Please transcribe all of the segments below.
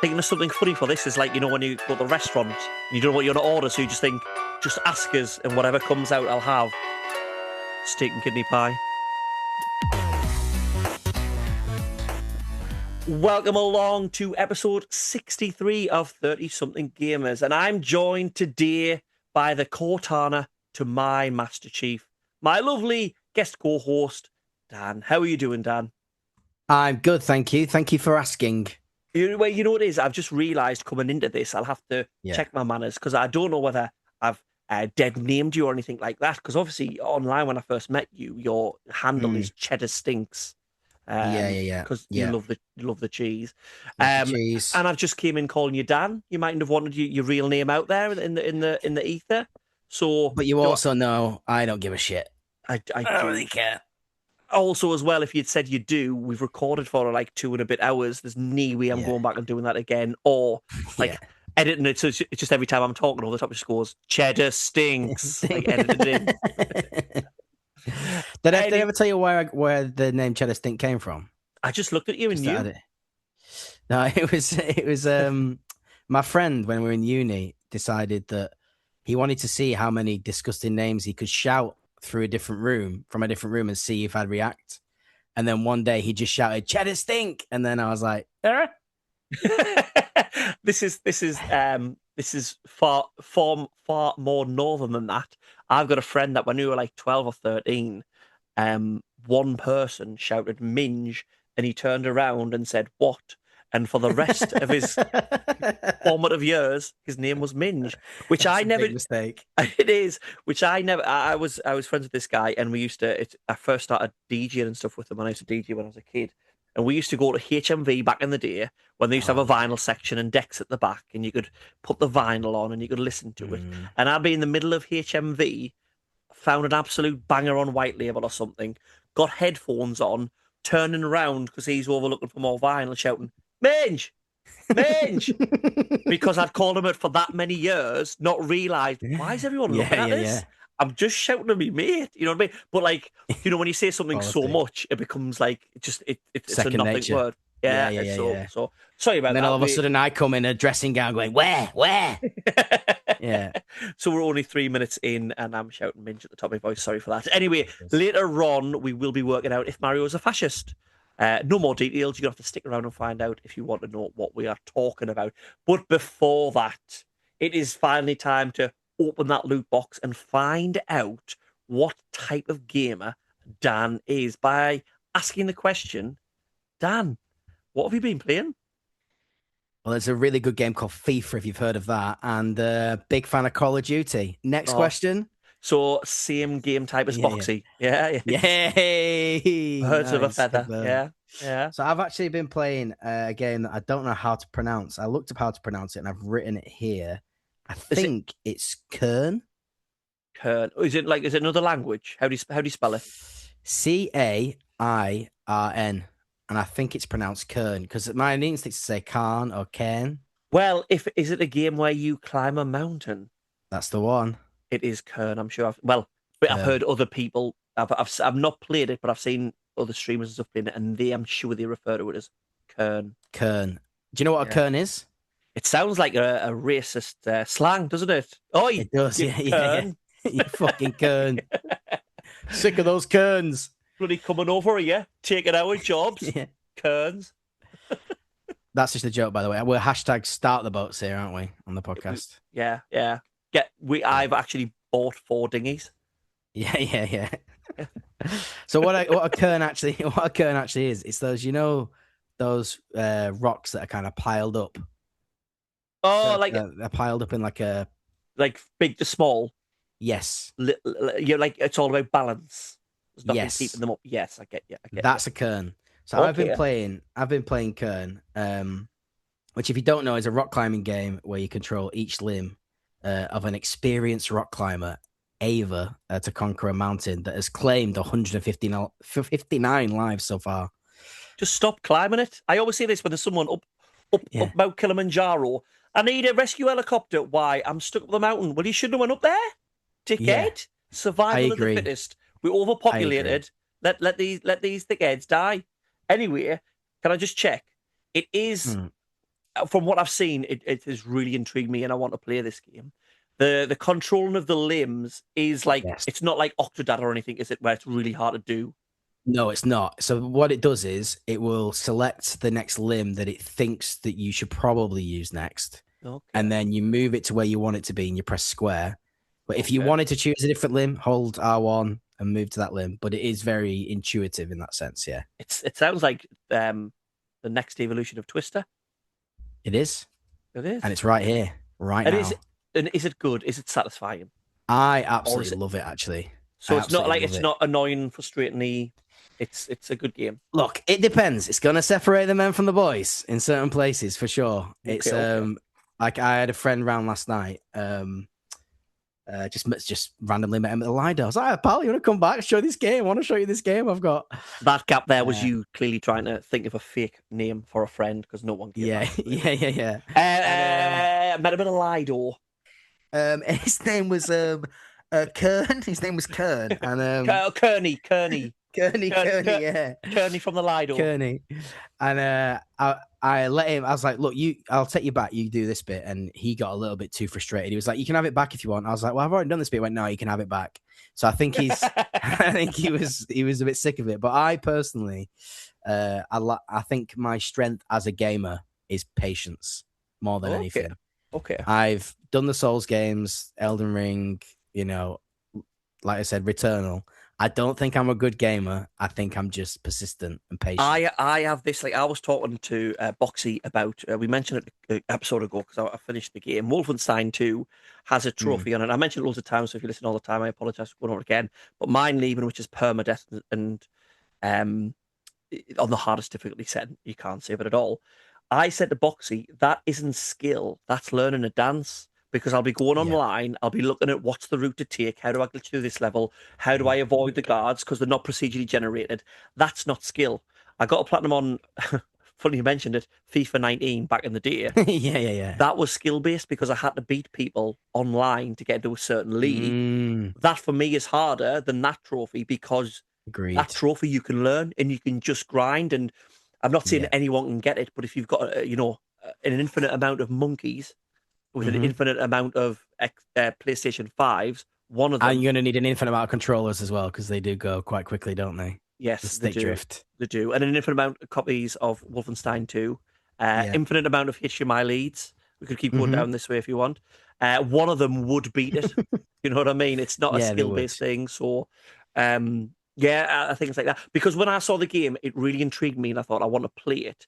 thinking of something funny for this is like, when you go to the restaurant and you don't know what you're going to order, so you just think, just ask us, and whatever comes out, I'll have. Steak and kidney pie. Welcome along to episode 63 of 30-something Gamers, and I'm joined today by the Cortana to my Master Chief, my lovely guest co-host, Dan. How are you doing, Dan? I'm good, thank you. Thank you for asking. You know what it is? I've just realised coming into this, I'll have to check my manners, because I don't know whether I've dead named you or anything like that, because obviously online when I first met you, your handle is Cheddar Stinks. Because you love the cheese. Love the cheese. And I've just came in calling you Dan. You mightn't have wanted your real name out there in the ether. So, but you also know I don't give a shit. I don't really care. Also, as well, if you'd said you do, we've recorded for like 2 and a bit hours. There's no way I'm going back and doing that again, or like editing it. So it's just every time I'm talking, all the top just goes Cheddar Stinks. Like edited in. Did I ever tell you where the name Cheddar Stink came from? I just looked at you and knew. No, it was my friend when we were in uni decided that he wanted to see how many disgusting names he could shout from a different room and see if I'd react. And then one day he just shouted Cheddar Stink, and then I was like, This is far more northern than that. I've got a friend that when we were like 12 or 13, one person shouted minge, and he turned around and said, "What?" And for the rest of his formative years, his name was Minge, which That's I never. Big mistake. It is, which I never. I was friends with this guy, and we used to. I first started DJing and stuff with him when I used to DJ when I was a kid. And we used to go to HMV back in the day when they used to have a vinyl section and decks at the back, and you could put the vinyl on and you could listen to it. And I'd be in the middle of HMV, found an absolute banger on White Label or something, got headphones on, turning around because he's overlooking for more vinyl, shouting, Minge! Minge! Because I'd called him it for that many years, not realised, why is everyone looking at this? Yeah. I'm just shouting at me, mate. You know what I mean? But like, when you say something so much, it becomes like it's a nothing nature. word. So sorry about that. And then all of a sudden I come in a dressing gown going, where? Yeah. So we're only 3 minutes in and I'm shouting Minge at the top of my voice. Sorry for that. Anyway, later on, we will be working out if Mario is a fascist. No more details. You're going to have to stick around and find out if you want to know what we are talking about. But before that, it is finally time to open that loot box and find out what type of gamer Dan is by asking the question, Dan, what have you been playing? Well, there's a really good game called FIFA, if you've heard of that, and big fan of Call of Duty. Next question. So same game type as Boxy. Yeah. Yay! Birds of a feather. Yeah. So I've actually been playing a game that I don't know how to pronounce. I looked up how to pronounce it, and I've written it here. I think it's Cairn. Cairn. Is it another language? How do you spell it? Cairn, and I think it's pronounced Cairn because my instinct is to say Cairn or Cairn. Well, is it a game where you climb a mountain? That's the one. It is Cairn. I'm sure. I've heard other people. I've not played it, but I've seen other streamers and stuff playing it, and I'm sure they refer to it as Cairn. Cairn. Do you know what a Cairn is? It sounds like a racist slang, doesn't it? Oh, it does. Yeah. You fucking Cairn. Sick of those Cairns. Bloody coming over here, taking our jobs. Cairns. That's just a joke, by the way. We're hashtag start the boats here, aren't we, on the podcast? Yeah. I've actually bought 4 dinghies. Yeah. So what a Cairn actually is, it's those, those rocks that are kind of piled up. Oh, they're piled up in like big to small. Yes. You're like, it's all about balance. There's nothing keeping them up. Yes, I get you. That's a Cairn. So I've been playing Cairn, which if you don't know is a rock climbing game where you control each limb of an experienced rock climber, Ava, to conquer a mountain that has claimed 159 lives so far. Just stop climbing it. I always say this when there's someone up Mount Kilimanjaro. I need a rescue helicopter. Why? I'm stuck up the mountain. Well, you shouldn't have went up there. Dickhead. Survival of the fittest. We're overpopulated. Let these thickheads die. Anyway, can I just check? It is from what I've seen, it has really intrigued me, and I want to play this game. The controlling of the limbs is like Yes. it's not like Octodad or anything, is it? Where it's really hard to do. No, it's not. So what it does is it will select the next limb that it thinks that you should probably use next, Okay, and then you move it to where you want it to be, and you press square. But if you okay. wanted to choose a different limb, hold R1 and move to that limb. But it is very intuitive in that sense. Yeah, It sounds like the next evolution of Twister. it is, It and is. it's right here, right And is now. it and is it good? Is it satisfying? I Or is absolutely it love it. Actually, I so it's not absolutely like love it's it. not annoying, frustratingly. It's a good game. Look, it depends. It's gonna separate the men from the boys in certain places for sure. It's Okay, okay. like I had a friend round last night. Just randomly met him at the Lido. I was like, "Hey, pal, you want to come back? Show this game. I want to show you this game I've got." That gap there was Uh, you clearly trying to think of a fake name for a friend because no one gave that yeah, clearly. yeah. And Met him in a Lido. his name was Cairn. His name was Cairn, and Kearney, Kearney, yeah. Kearney from the Lido. Kearney. And I let him, I was like, look, I'll take you back. You do this bit. And he got a little bit too frustrated. He was like, you can have it back if you want. I was like, well, I've already done this bit. He went, no, you can have it back. So I think I think he was a bit sick of it. But I personally, I think my strength as a gamer is patience more than Okay, anything. okay. I've done the Souls games, Elden Ring, you know, like I said, Returnal. I don't think I'm a good gamer. I think I'm just persistent and patient. I have this like I was talking to Boxy about. We mentioned it an episode ago because I finished the game. Wolfenstein 2 has a Mm. trophy on it. I mentioned it loads of times, so if you listen all the time, I apologize for going over it again. But mine leaving, which is permadeath and um on the hardest difficulty setting, you can't save it at all. I said to Boxy, that isn't skill, that's learning a dance. Because I'll be going Yeah. online, I'll be looking at what's the route to take, how do I glitch through this level, how do I avoid the guards because they're not procedurally generated. That's not skill. I got a platinum on, funny you mentioned it, FIFA 19 back in the day. Yeah. That was skill based because I had to beat people online to get into a certain league. Mm, That for me is harder than that trophy because that agreed. trophy you can learn and you can just grind. And I'm not saying Yeah. anyone can get it, but if you've got an infinite amount of monkeys with an Hmm. infinite amount of PlayStation 5s, one of And them, you're going to need an infinite amount of controllers as well because they do go quite quickly, don't they? The yes, they stick do, drift. they do, and an infinite amount of copies of Wolfenstein 2, Yeah. infinite amount of HDMI leads. We could keep going Hmm. down this way if you want. One of them would beat it. You know what I mean? It's not a Yeah, they skill would. based thing. So, yeah, I think it's like that. Because when I saw the game, it really intrigued me, and I thought I want to play it.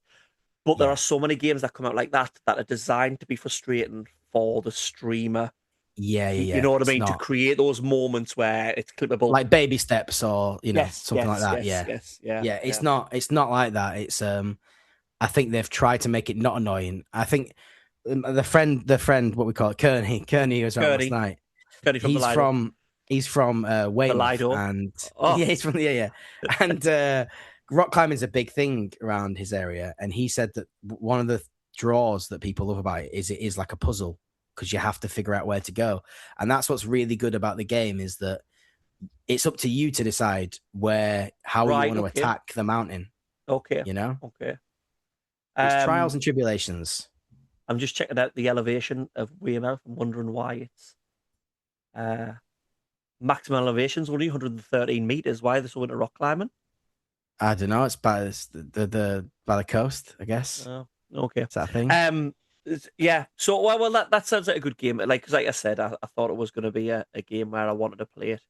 But there are Yeah. so many games that come out like that are designed to be frustrating for the streamer. You Yeah. know what I It's mean? To not create those moments where it's clippable. like baby steps or, Yes, something like yes, that. yes, Yeah. yes, yeah, Yeah. It's yeah. not, it's not like that. It's, I think they've tried to make it not annoying. I think the friend, what we call it, Kearney was around last Kearney, night. Kearney from the He's Lido. from he's from The Weymouth, Lido. and Oh, yeah, he's from the yeah, and rock climbing is a big thing around his area. And he said that one of the draws that people love about it is like a puzzle because you have to figure out where to go, and that's what's really good about the game is that it's up to you to decide how you right. want to Okay. attack the mountain. Okay. You know, Okay. it's trials Um, and tribulations. I'm just checking out the elevation of Weymouth. I'm wondering why it's uh maximum elevation's only 113 meters. Why are they so into rock climbing? I don't know. It's by the coast, I guess. Is Oh, okay. that a thing? Um, yeah. So well, that sounds like a good game. Like, 'cause like I said, I thought it was going to be a game where I wanted to play it,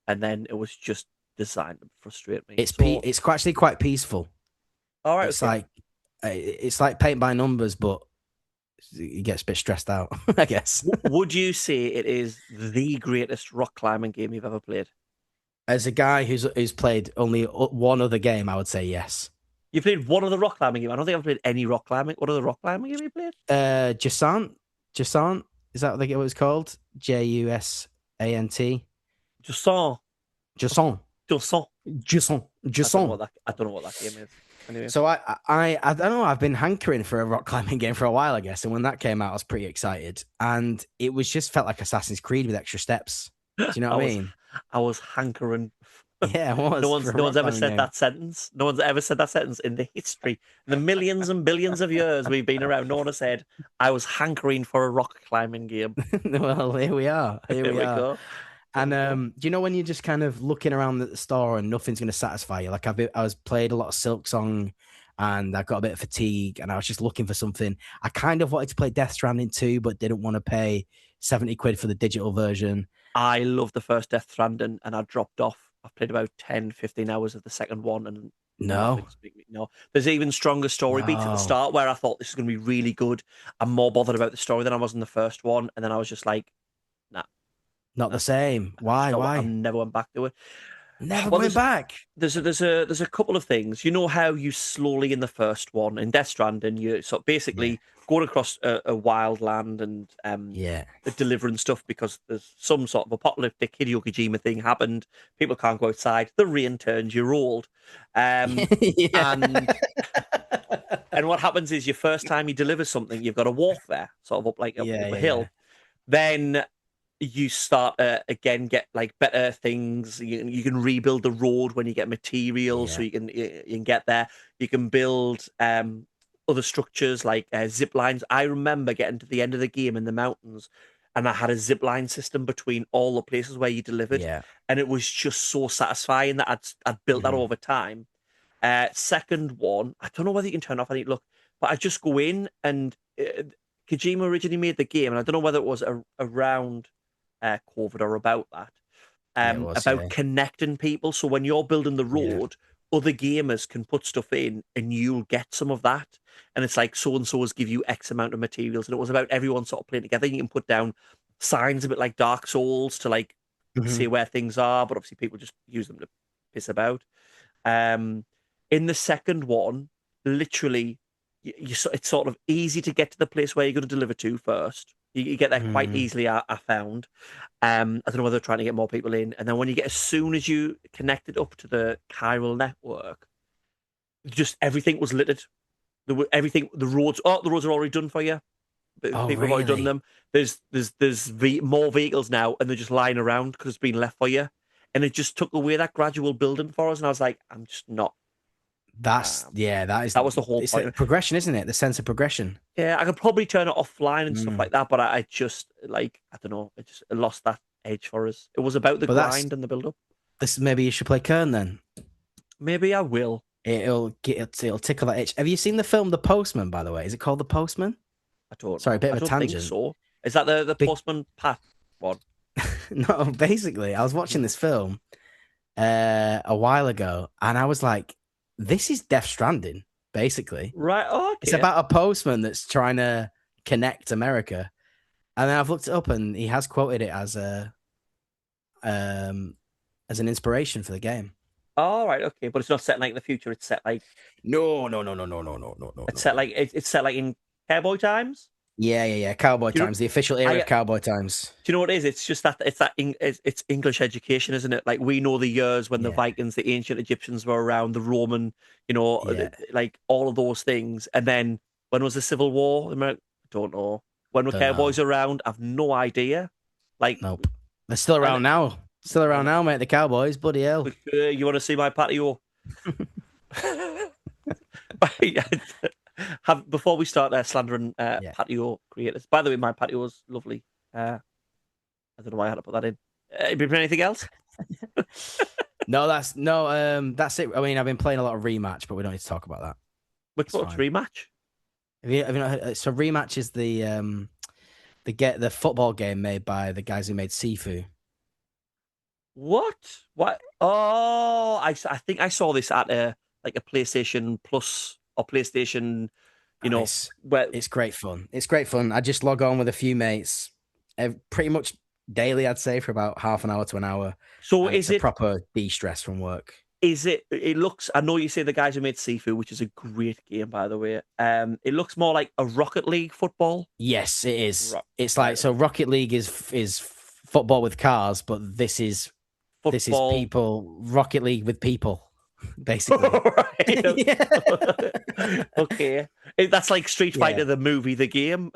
and then it was just designed to frustrate me. So, It's actually quite peaceful. all right, It's okay. like paint by numbers, but you get a bit stressed out, I guess. Would you say it is the greatest rock climbing game you've ever played? As a guy who's played only one other game, I would say yes. You played one of the rock climbing game. I don't think I've played any rock climbing. What other rock climbing game you played? Jusant, is that what it's called? Jusant, Just saw. Jusant, Just saw. Jusant. I don't know what that game is. Anyway. So I don't know. I've been hankering for a rock climbing game for a while, I guess. And when that came out, I was pretty excited. And it was just felt like Assassin's Creed with extra steps. Do you know I what I was mean? I was hankering. Yeah, it was for a No one's rock ever climbing said game. that sentence. No one's ever said that sentence in the history, in the millions and billions of years we've been around. No one has said, "I was hankering for a rock climbing game." Well, here we are. Here Here we we are. go. There And we go. do you know when you're just kind of looking around at the store and nothing's going to satisfy you? Like I was played a lot of Silk Song, and I got a bit of fatigue, and I was just looking for something. I kind of wanted to play Death Stranding 2, but didn't want to pay 70 quid for the digital version. I love the first Death Stranding, and I dropped off. I've played about 10, 15 hours of the second one, and No, nothing's making me no. There's even stronger story beats at the no, start where I thought this is going to be really good. I'm more bothered about the story than I was in the first one, and then I was just like, nah, not the nah. same. Why? I Why? never went back to it. Never Well, going back. there's a couple of things. You know how you slowly in the first one in Death Stranding, you sort of Yeah, basically going across a wild land and yeah, delivering stuff because there's some sort of apocalyptic Hideo Kojima thing happened. People can't go outside. The rain turns. You're old, yeah, and what happens is your first time you deliver something, you've got to walk there, sort of yeah, up a yeah, yeah, hill. Then you start again get like better things. You can rebuild the road when you get materials, so yeah, you can get there. You can build other structures like zip lines. I remember getting to the end of the game in the mountains, and I had a zip line system between all the places where you delivered, yeah. and it was just so satisfying that I'd built that Mhm. over time. Second one, I don't know whether you can turn off any look, but I just go in and Kojima originally made the game, and I don't know whether it was around COVID or about that, Yeah, it was. about Yeah, connecting people. So when you're building the yeah. road, other gamers can put stuff in, and you'll get some of that. And it's like so and so's give you X amount of materials, and it was about everyone sort of playing together. You can put down signs a bit like Dark Souls to like Mhm. say where things are, but obviously people just use them to piss about. Um, in the second one, literally, it's sort of easy to get to the place where you're going to deliver to first. You get there quite Mm. easily, I found. I don't know whether they're trying to get more people in. And then when you get, as soon as you connect it up to the chiral network, just everything was littered. Everything, the roads are already done for you. Oh, People have already done really? them. More vehicles now, and they're just lying around because it's been left for you. And it just took away that gradual building for us. And I was like, I'm just not. That's Um, yeah. That is that was the whole it's a point. progression, isn't it? The sense of progression. Yeah, I could probably turn it offline and stuff Mm. like that, but I just like I don't know, it lost that edge for us. It was about the But that's grind and the build up. this. Maybe you should play Cairn then. Maybe I will. It'll tickle that itch. Have you seen the film The Postman? By the way, is it called The Postman? I don't Sorry, a know. bit I of a don't think tangent. so. Is that the Be- Postman Pat one? no, basically, I was watching No. this film a while ago, and I was like, "This is Death Stranding." Basically, Right. Oh, it's okay. about a postman that's trying to connect America. And then I've looked it up, and he has quoted it um as an inspiration for the game. All right. Okay, but it's not set like in the future. No, no, no, no, no, no, no, no, no, It's no, set no. like it's set like in cowboy times. Yeah, yeah, yeah. Cowboy You know, Times, the official era I of Cowboy Times. do you know what it is? It's just that it's English education, isn't it? Like we know the years when the Yeah, Vikings, the ancient Egyptians were around, the Roman, you know, yeah. like all of those things. And then when was the Civil War? I don't know. When were Don't cowboys know. around? I've no idea. Like, Nope. They're still and around now. Still around and now, mate. The Cowboys, bloody hell. you want to see my patio? Have before we start slandering Yeah. patio creators. By the way, my patio is lovely. I don't know why I had to put that in. Been anything else? No, that's it. I mean, I've been playing a lot of Rematch, but we don't need to talk about that. Which It's what's fine. rematch? Have you not heard, so Rematch is the football game made by the guys who made Sifu. What? What? Oh, I think I saw this at a like a PlayStation Plus or PlayStation, you And know, where. it's great fun. It's great fun. I just log on with a few mates, pretty much daily. I'd say for about half an hour to an hour, So and it's a proper de-stress from work. is it? It looks. I know you say the guys who made Sifu, which is a great game, by the way. It looks more like a Rocket League football. Yes, it is. It's Right. like so. Rocket League is football with cars, but this is Football. people. Rocket League with people, basically. Right. Yeah, Okay. That's like Street yeah, Fighter the movie, the game.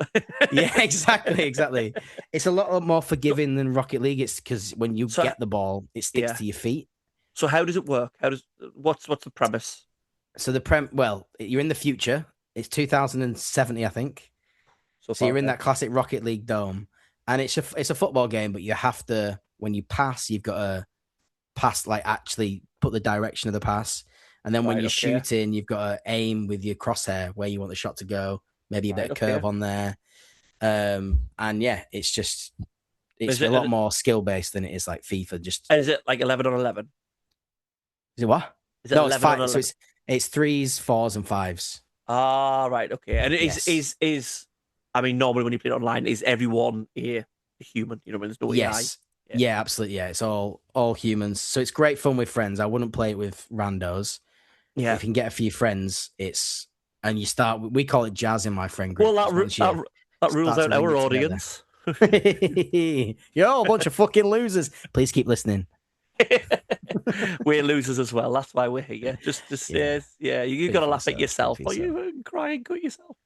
yeah. Exactly, exactly. It's a lot more So, forgiving than Rocket League. It's because when you so get the ball, it sticks yeah. to your feet. So how does it work? What's the premise So well, you're in the future. It's 2070, I think. so So far? you're in Okay. that classic Rocket League dome, and it's a football game, but you have to when you pass, you've got to pass like actually put the direction of the pass, and then when Right. you're Okay. shooting, you've got to aim with your crosshair where you want the shot to go. Maybe a bit Right. of Okay. curve on there, and yeah, it's Is a it lot more skill based than it is like FIFA. Just is it like 11 on 11? is it what? Is it No, it's 11 on five. So 11? it's threes, fours, and fives. Ah, right. Okay. And Yes. I mean, normally when you play it online, is everyone a human? You know, when there's no AI. Yes. Yeah. Yeah, absolutely. Yeah, it's all humans. So it's great fun with friends. I wouldn't play it with randos. But Yeah. if you can get a few friends, it's and you start. We call it jazz in my friend group Well, because once you that rules start to out ring our it together, audience. you're all a bunch of fucking losers. Please keep listening. We're losers as well. That's why we're here. Just Yeah, yeah. You got speak to for laugh at yourself. Speak yourself, for or yourself. you cry and cut yourself.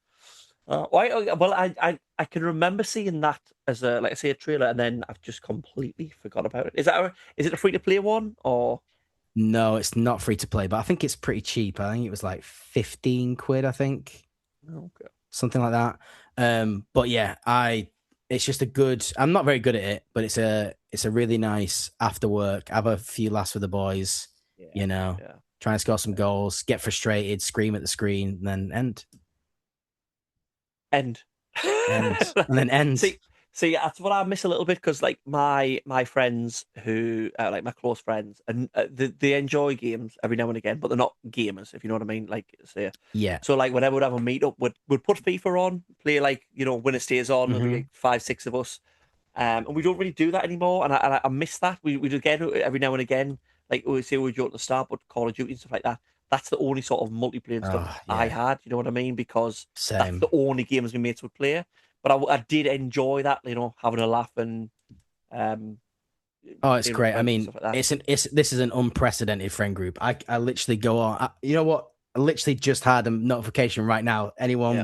Why? Well, I can remember seeing that as a like I say a trailer, and then I've just completely forgot about it. Is it a free to play one or? No, it's not free to play, but I think it's pretty cheap. I think it was like 15 quid. I think No, okay. something like that. But yeah, it's just a good. I'm not very good at it, but it's a really nice after work. Have a few laughs with the boys. Yeah, You know, yeah, try and score some yeah. goals, get frustrated, scream at the screen, and then end, End. and then end. See, see, that's what I miss a little bit because like my friends who like my close friends and they enjoy games every now and again, but they're not gamers if you know what I mean. Like say, Yeah. so like whenever we'd have a meetup, we'd put FIFA on, play like winner stays on. There'll be Mm-hmm. like 5, 6 of us, and we don't really do that anymore, and I miss that. We do again every now and again, like we say we do at the start, but Call of Duty and stuff like that. That's the only sort of multiplayer and stuff Oh I yeah. had. You know what I mean? Because that's the Same. only games my mates would play. But I did enjoy that, having a laugh and um, Oh, it's playing with great. I friends and mean, stuff like that. this is an unprecedented friend group. I literally go on. You know what? I literally just had a notification right now. Yeah,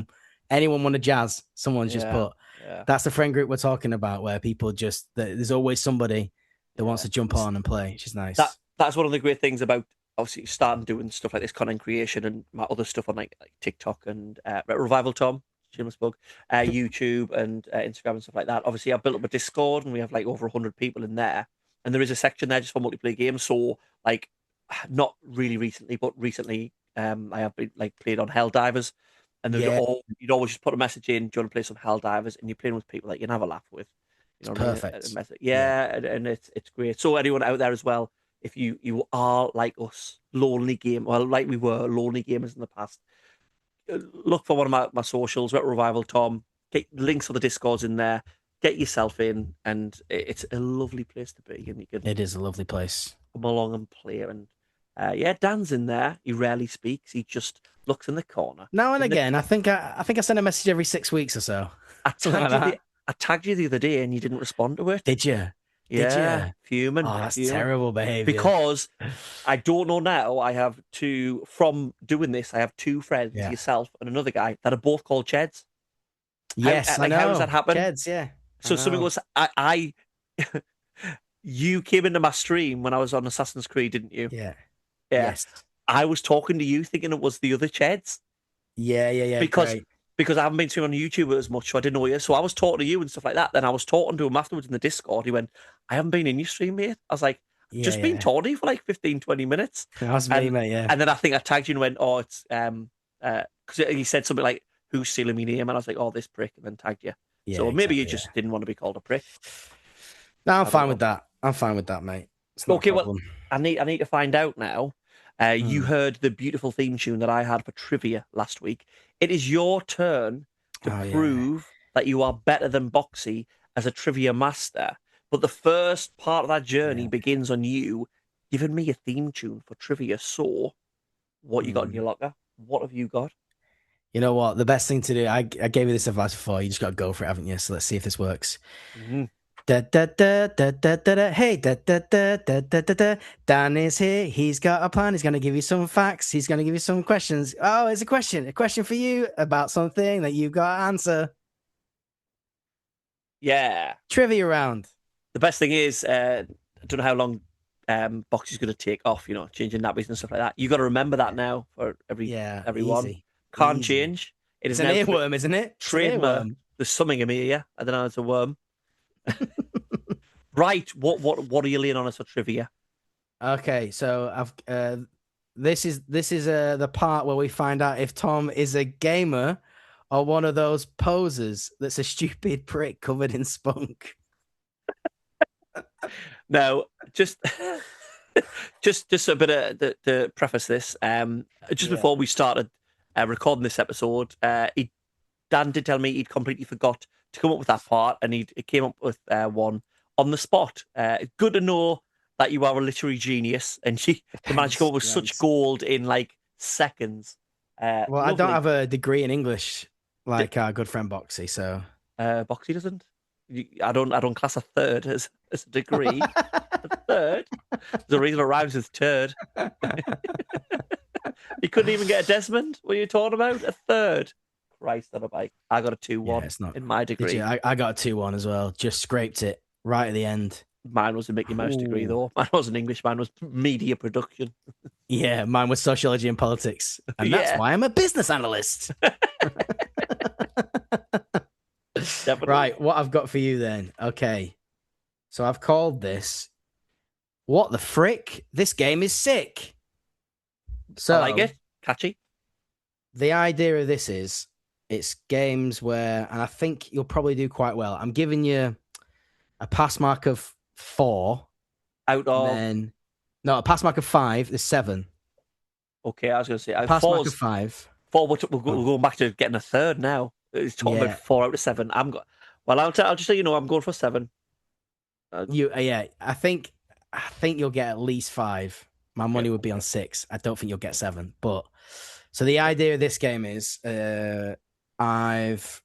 Anyone want to jazz? Someone's just yeah, put. yeah, That's the friend group we're talking about, where people just there's always somebody that wants yeah. to jump on and play, which is That nice. that's one of the great things about obviously starting doing stuff like this content creation and my other stuff on like TikTok and Revival Tom, shameless plug, YouTube and Instagram and stuff like that. Obviously, I've built up a Discord and we have like over 100 people in there, and there is a section there just for multiplayer games. So like, not really recently, but recently, I have been like played on Helldivers, and Yeah, you'd always just put a message in, do you want to play some Helldivers, and you're playing with people that you can have a laugh with. You it's know what I mean? perfect. Yeah, Yeah, and it's great. So anyone out there as well, if you are like us, like we were lonely gamers in the past, look for one of my socials, Retro Revival Tom. Get links for the Discords in there. Get yourself in, and it's a lovely place to be, and you can it is a lovely place. come along and play. And yeah, Dan's in there. He rarely speaks. He just looks in the corner Now and in the again, corner. I think I send a message every 6 weeks or so, I something like tagged you that. the other day, and you didn't respond to it. Did you? Did Yeah, you? fuming, Oh, that's fuming. terrible behavior. Because I don't know now. I have two from doing this. I have two friends, Yeah. yourself and another guy, that are both called Cheds. Yes, I How does that know. happen? Jeds, yeah. I So something know. was you came into my stream when I was on Assassin's Creed, didn't you? Yeah. Yeah, Yes. I was talking to you thinking it was the other Cheds Yeah, yeah, yeah. because Great. I haven't been streaming on YouTube as much, so I didn't know you. So I was talking to you and stuff like that. Then I was talking to him afterwards in the Discord. He went, "I haven't been in your stream, mate." I was like, "I've Yeah, just been yeah. talking to you for like 15, 20 minutes," That was me, and mate. Yeah. then I think I tagged you and went, "Oh, it's because he said something like, 'Who's stealing my name?' And I was like, 'Oh, this prick,' and then tagged you. Yeah, So maybe you exactly. Yeah. just didn't want to be called a prick. No, I'm I don't fine with know. that. I'm fine with that, mate. It's not a Okay, well, problem. I need to find out now. You Hmm. heard the beautiful theme tune that I had for trivia last week. It is your turn to Oh yeah. prove that you are better than Boxy as a trivia master. But the first part of that journey Yeah. begins on you giving me a theme tune for trivia. So, what you got in Hmm. your locker? What have you got? You know what? The best thing to do, I gave you this advice before. You just got to go for it, haven't you? So let's see if this works. Mhm. Da, da, da, da, da, da, da. Hey, da, da, da, da, da, da, da. Dan is here. He's got a plan. He's going to give you some facts. He's going to give you some questions. Oh, it's a question for you about something that you've got to answer. Yeah. Trivia round. The best thing is, I don't know how long Boxy's going to take off, changing nappies and stuff like that. You got to remember that now for Yeah, everyone. easy. Can't Easy. change. It It's is an now earworm, isn't it? It's an trademark. earworm. There's something in me here. I don't know. It's a worm. Right. What are you laying on us for trivia? Okay, so I've this is the part where we find out if Tom is a gamer or one of those posers that's a stupid prick covered in spunk. Now, just just a bit of to preface this. Just Yeah. before we started recording this episode, Dan did tell me he'd completely forgot to come up with that part, and he came up with one on the spot. Good to know that you are a literary genius, and you managed to come Thanks. up with such Thanks. gold in like seconds. Well, I don't Lovely. have a degree in English like our good friend Boxy, so Boxy doesn't. I don't class a third as a degree. A third. There's a reason it rhymes with turd. You couldn't even get a Desmond. What are you talking about? A third. Christ on a bike. I got a yeah, 2-1 it's not. in my Did you? degree. I got a 2-1 as well. Just scraped it right at the end. Mine was a Mickey Mouse degree, Ooh. though. Mine wasn't English. Mine was media production. Yeah, mine was sociology and politics, and that's Yeah, why I'm a business analyst. definitely. Right, what I've got for you then. Okay. So I've called this What the Frick? This game is sick. I like So it. Catchy. the idea of this is it's games where, and I think you'll probably do quite well. I'm giving you a pass mark of 4, Out and of. then no, a pass mark of 5. There's 7. Okay, I was going to say. A pass mark of Four's. 5. Four, we're Oh, going back to getting a third now. It's talking about yeah. 4 out of 7. Well, I'll just let you know I'm going for 7. Yeah. I think you'll get at least 5. My Yeah, money would be on okay. 6. I don't think you'll get 7. But so the idea of this game is, I've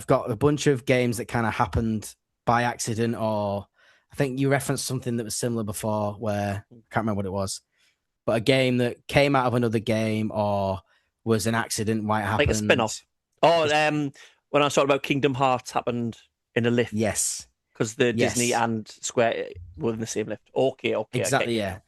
got a bunch of games that kind of happened by accident, or I think you referenced something that was similar before, where I can't remember what it was, but a game that came out of another game or was an accident why it Like a happened. spin-off. Oh, when I was talking about Kingdom Hearts happened in a lift Yes, because the Disney yes, and Square were in the same lift. Okay, I get exactly, you yeah. now.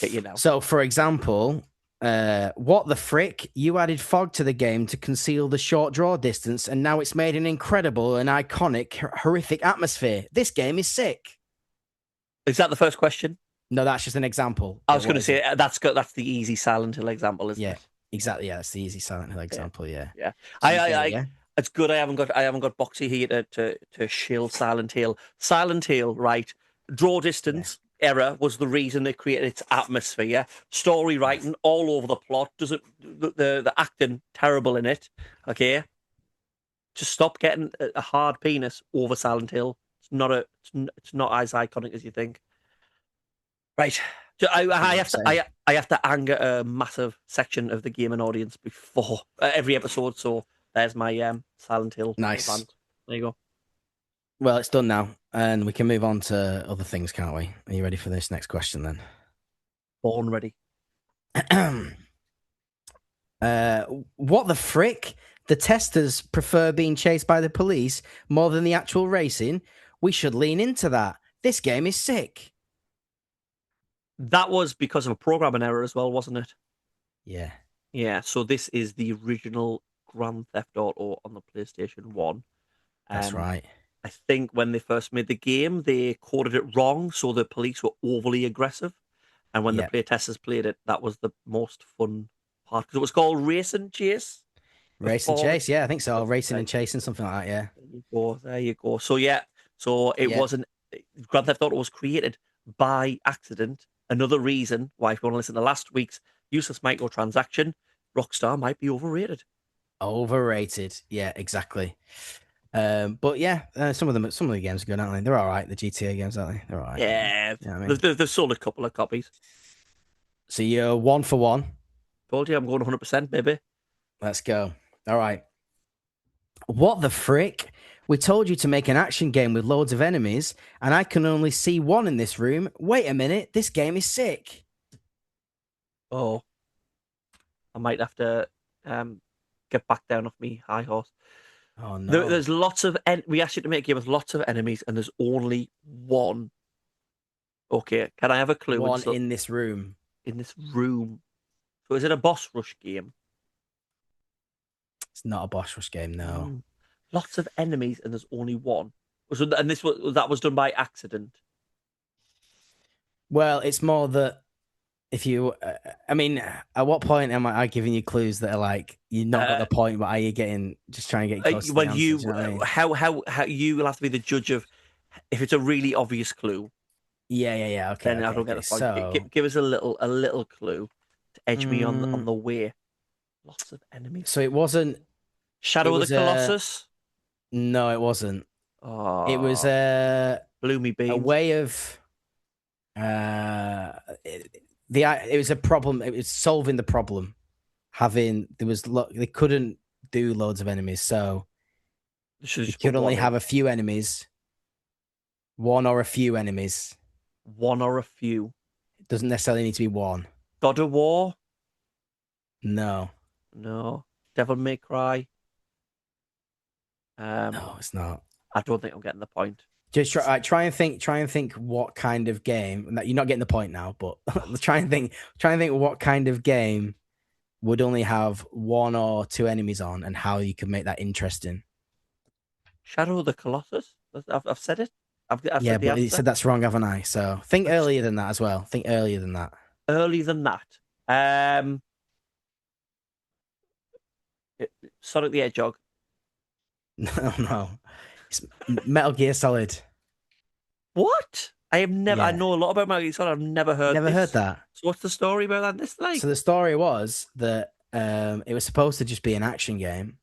Get you now. So, for example, what the frick? You added fog to the game to conceal the short draw distance, and now it's made an incredible and iconic, horrific atmosphere. This game is sick. Is that the first question? No, that's just an example. I But was going what to is say it? that's the easy Silent Hill example, isn't Yeah, it? exactly. Yeah, that's the easy Silent Hill Yeah, example. Yeah. yeah. So you get it, yeah? It's good. I haven't got Boxy here to shill Silent Hill. Silent Hill, right? Draw Yeah. distance error was the reason they created its atmosphere. Story Yes. writing all over the plot. Does it the acting terrible in it? Okay, just stop getting a hard penis over Silent Hill. It's not as iconic as you think. Right. See what I'm saying? I have to anger a massive section of the gaming audience before every episode. So there's my Silent Hill Nice. rant. There you go. Well, it's done now, and we can move on to other things, can't we? Are you ready for this next question Born ready. then? uh, what the frick? The testers prefer being chased by the police more than the actual racing. We should lean into that. This game is sick. That was because of a programming error as well, wasn't it? Yeah, Yeah. So this is the original Grand Theft Auto on the PlayStation 1. that's Um, right. I think when they first made the game, they coded it wrong, so the police were overly aggressive. And when the Yeah. playtesters played it, that was the most fun part because it was called Race and Chase Race and before chase. Yeah, I think so. Racing There and chasing, something like that. Yeah. you go. There you go. So yeah, so it Yeah. wasn't Grand Theft Auto was created by accident. Another reason why, if you want to listen to last week's useless microtransaction, Rockstar might be overrated. Overrated. Yeah, exactly. But yeah, some of the games are good, aren't they? They're all right. The GTA games, aren't they? They're all right. Yeah, Yeah, I mean, they've sold a couple of copies. so you're 1 for 1. Told you I'm going 100%, baby. Let's go. All right. What the frick? We told you to make an action game with loads of enemies, and I can only see one in this room. Wait a minute, this game is sick. Oh, I might have to um, get back down off me high horse. Oh no. There's lots of we asked you to make a game with lots of enemies, and there's only one. Okay, can I have a clue? And One so in this room. in this room, so is it a boss rush game? It's not a boss rush game, no. Mm. Lots of enemies and there's only one. So, and this was that was done by accident. Well, it's more that if you, I mean, at what point am I giving you clues that are like you not got Uh, the point, but are you getting just trying to get close to the well, answer? Do you you know what I mean? how you will have to be the judge of if it's a really obvious clue, Yeah, yeah, yeah. Okay, then I okay, don't get okay. the point. So, Give us a little clue to edge me mm, on the way. Lots of enemies. so it wasn't. It Shadow of the was Colossus. no, it wasn't. It was Oh, bloomy a beans. way of uh, it, it was a problem. It was solving the problem. Having there was they couldn't do loads of enemies, so They should have you just put could only one in. have a few enemies, one or a few enemies. One or a few. It doesn't necessarily need to be one. God of War. No, No. Devil May Cry. Um, no, it's not. I don't think I'm getting the point. Just try and think. Try and think what kind of game. You're not getting the point now, but try and think. Try and think what kind of game would only have one or two enemies on, and how you can make that interesting. Shadow of the Colossus. I've said it. I've Yeah, said the but you answer. said that's wrong, haven't I? So think It's earlier than that as well. Think earlier than that. earlier than that. Um, Sonic the Hedgehog. No, no, it's Metal Gear Solid. What? I have never. I Yeah, know a lot about Metal Gear Solid. I've never heard never heard this. that. So what's the story about that? This like? So the story was that it was supposed to just be an action game,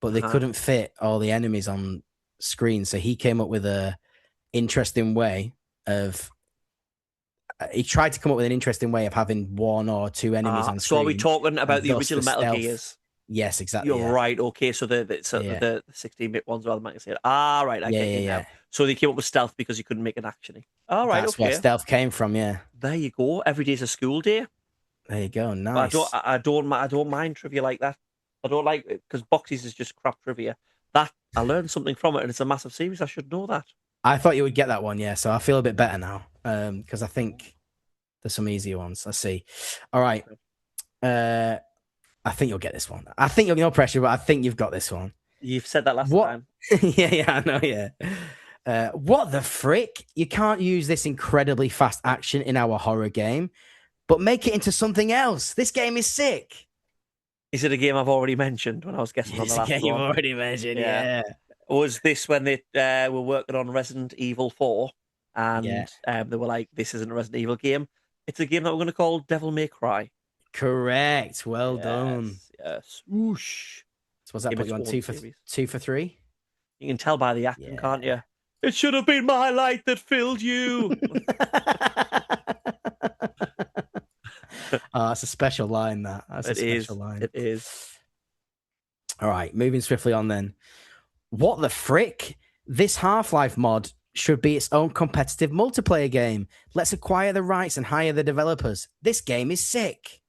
but they Uh-huh. couldn't fit all the enemies on screen. So he came up with a interesting way of. He tried to come up with an interesting way of having one or two enemies on So are we screen, talking about and the thus original the Metal stealth. Gears? Yes, exactly. You're Yeah, right. Okay, so yeah, the 16-bit ones rather than Metal Gear. Ah, right. I yeah, get yeah, you yeah. now. So they came up with stealth because you couldn't make an actiony. All right. That's where Okay. stealth came from. Yeah, There you go. Every day's a school day. there you go. But Nice. I don't mind trivia like that. I don't like it because boxes is just crap trivia. That I learned something from it, and it's a massive series. I should know that. I thought you would get that one. Yeah, so I feel a bit better now. Because I think there's some easier ones. Let's see. All right. Uh, I think you'll get this one. I think you'll no pressure, but I think you've got this one. You've said that last What? time. Yeah, yeah, I know. Yeah. What the frick? You can't use this incredibly fast action in our horror game, but make it into something else. This game is sick. Is it a game I've already mentioned when I was guessing on the It's a last game you've one? already mentioned. Yeah. Yeah. Was this when they were working on Resident Evil 4 Yeah. and they were like, this isn't a Resident Evil game. It's a game that we're going to call Devil May Cry. Correct. Well done. Yes, yes. Whoosh. So what's that Game put its you on own series. two for three? You can tell by the acting, can't Yeah. you? It should have been my light that filled you. Oh, that's a special line. That's a It special is. line. It is. All right, moving swiftly on then. What the frick? This Half Life mod should be its own competitive multiplayer game. Let's acquire the rights and hire the developers. This game is sick.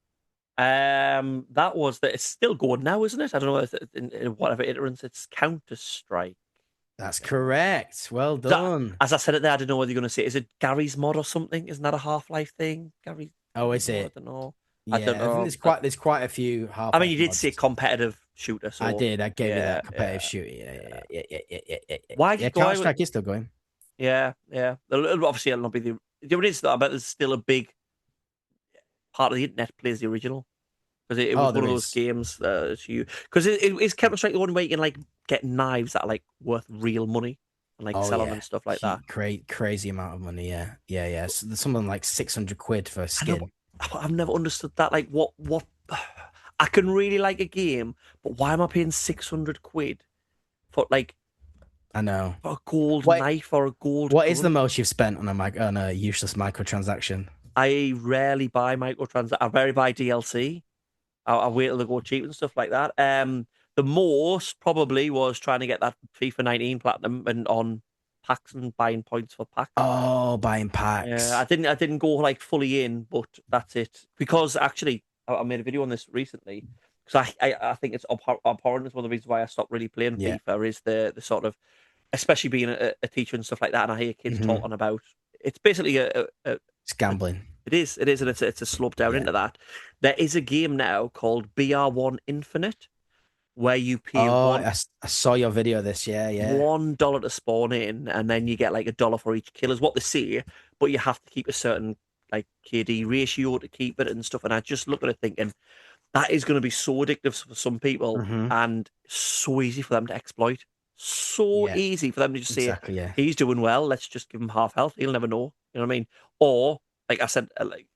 That was that. It's still going now, isn't it? I don't know if in whatever iterance it's Counter Strike. That's correct. Well That, done. as I said it there, I don't know whether you're going to say, is it Gary's mod or something? Isn't that a Half Life thing? Oh, Gary's is mod? I it? don't know. I don't Yeah, I think know. there's quite a few I Half mean, Life you did mods. say competitive shooter, I so did. I gave you yeah, that competitive yeah, shooting. Yeah, yeah. yeah, yeah, yeah, yeah, yeah, yeah. Why did Yeah, you go Counter out with? Strike is still going. Yeah, yeah. Obviously, it'll not be the. There is, I bet there's still a big part of the internet plays the original because it Oh, was one there of those is. games. Because is Counter Strike the one where you can like get knives that are like worth real money and like Oh sell them yeah, and stuff like that. crazy amount of money. Yeah, yeah, yeah. So there's something like 600 quid for a I know, skin. I've never understood that. Like, what? I can really like a game, but why am I paying 600 quid for like I know. for a gold What knife or a gold What is the gun? most you've spent on a useless microtransaction? I rarely buy microtransactions. I rarely buy DLC. I wait till they go cheap and stuff like that. The most probably was trying to get that FIFA 19 platinum and on packs and buying points for packs. Oh, buying Yeah, packs. I didn't go like fully in, but that's it. Because actually, I made a video on this recently because I think it's abhorrent. It's one of the reasons why I stopped really playing Yeah. FIFA is the sort of, especially being a teacher and stuff like that. And I hear kids Hmm. talking about it's basically It's gambling. it is, and it's a slope down Yeah. into that. There is a game now called BR1 Infinite where you pay Oh, I saw your video of this. Yeah, yeah. $1 to spawn in, and then you get like a dollar for each kill, is what they say. But you have to keep a certain like KD ratio to keep it and stuff. And I just look at it thinking that is going to be so addictive for some people Mm-hmm. and so easy for them to exploit. So Yeah, easy for them to just say exactly. Yeah. he's doing well. Let's just give him half health. He'll never know. You know what I mean? Or like I said, like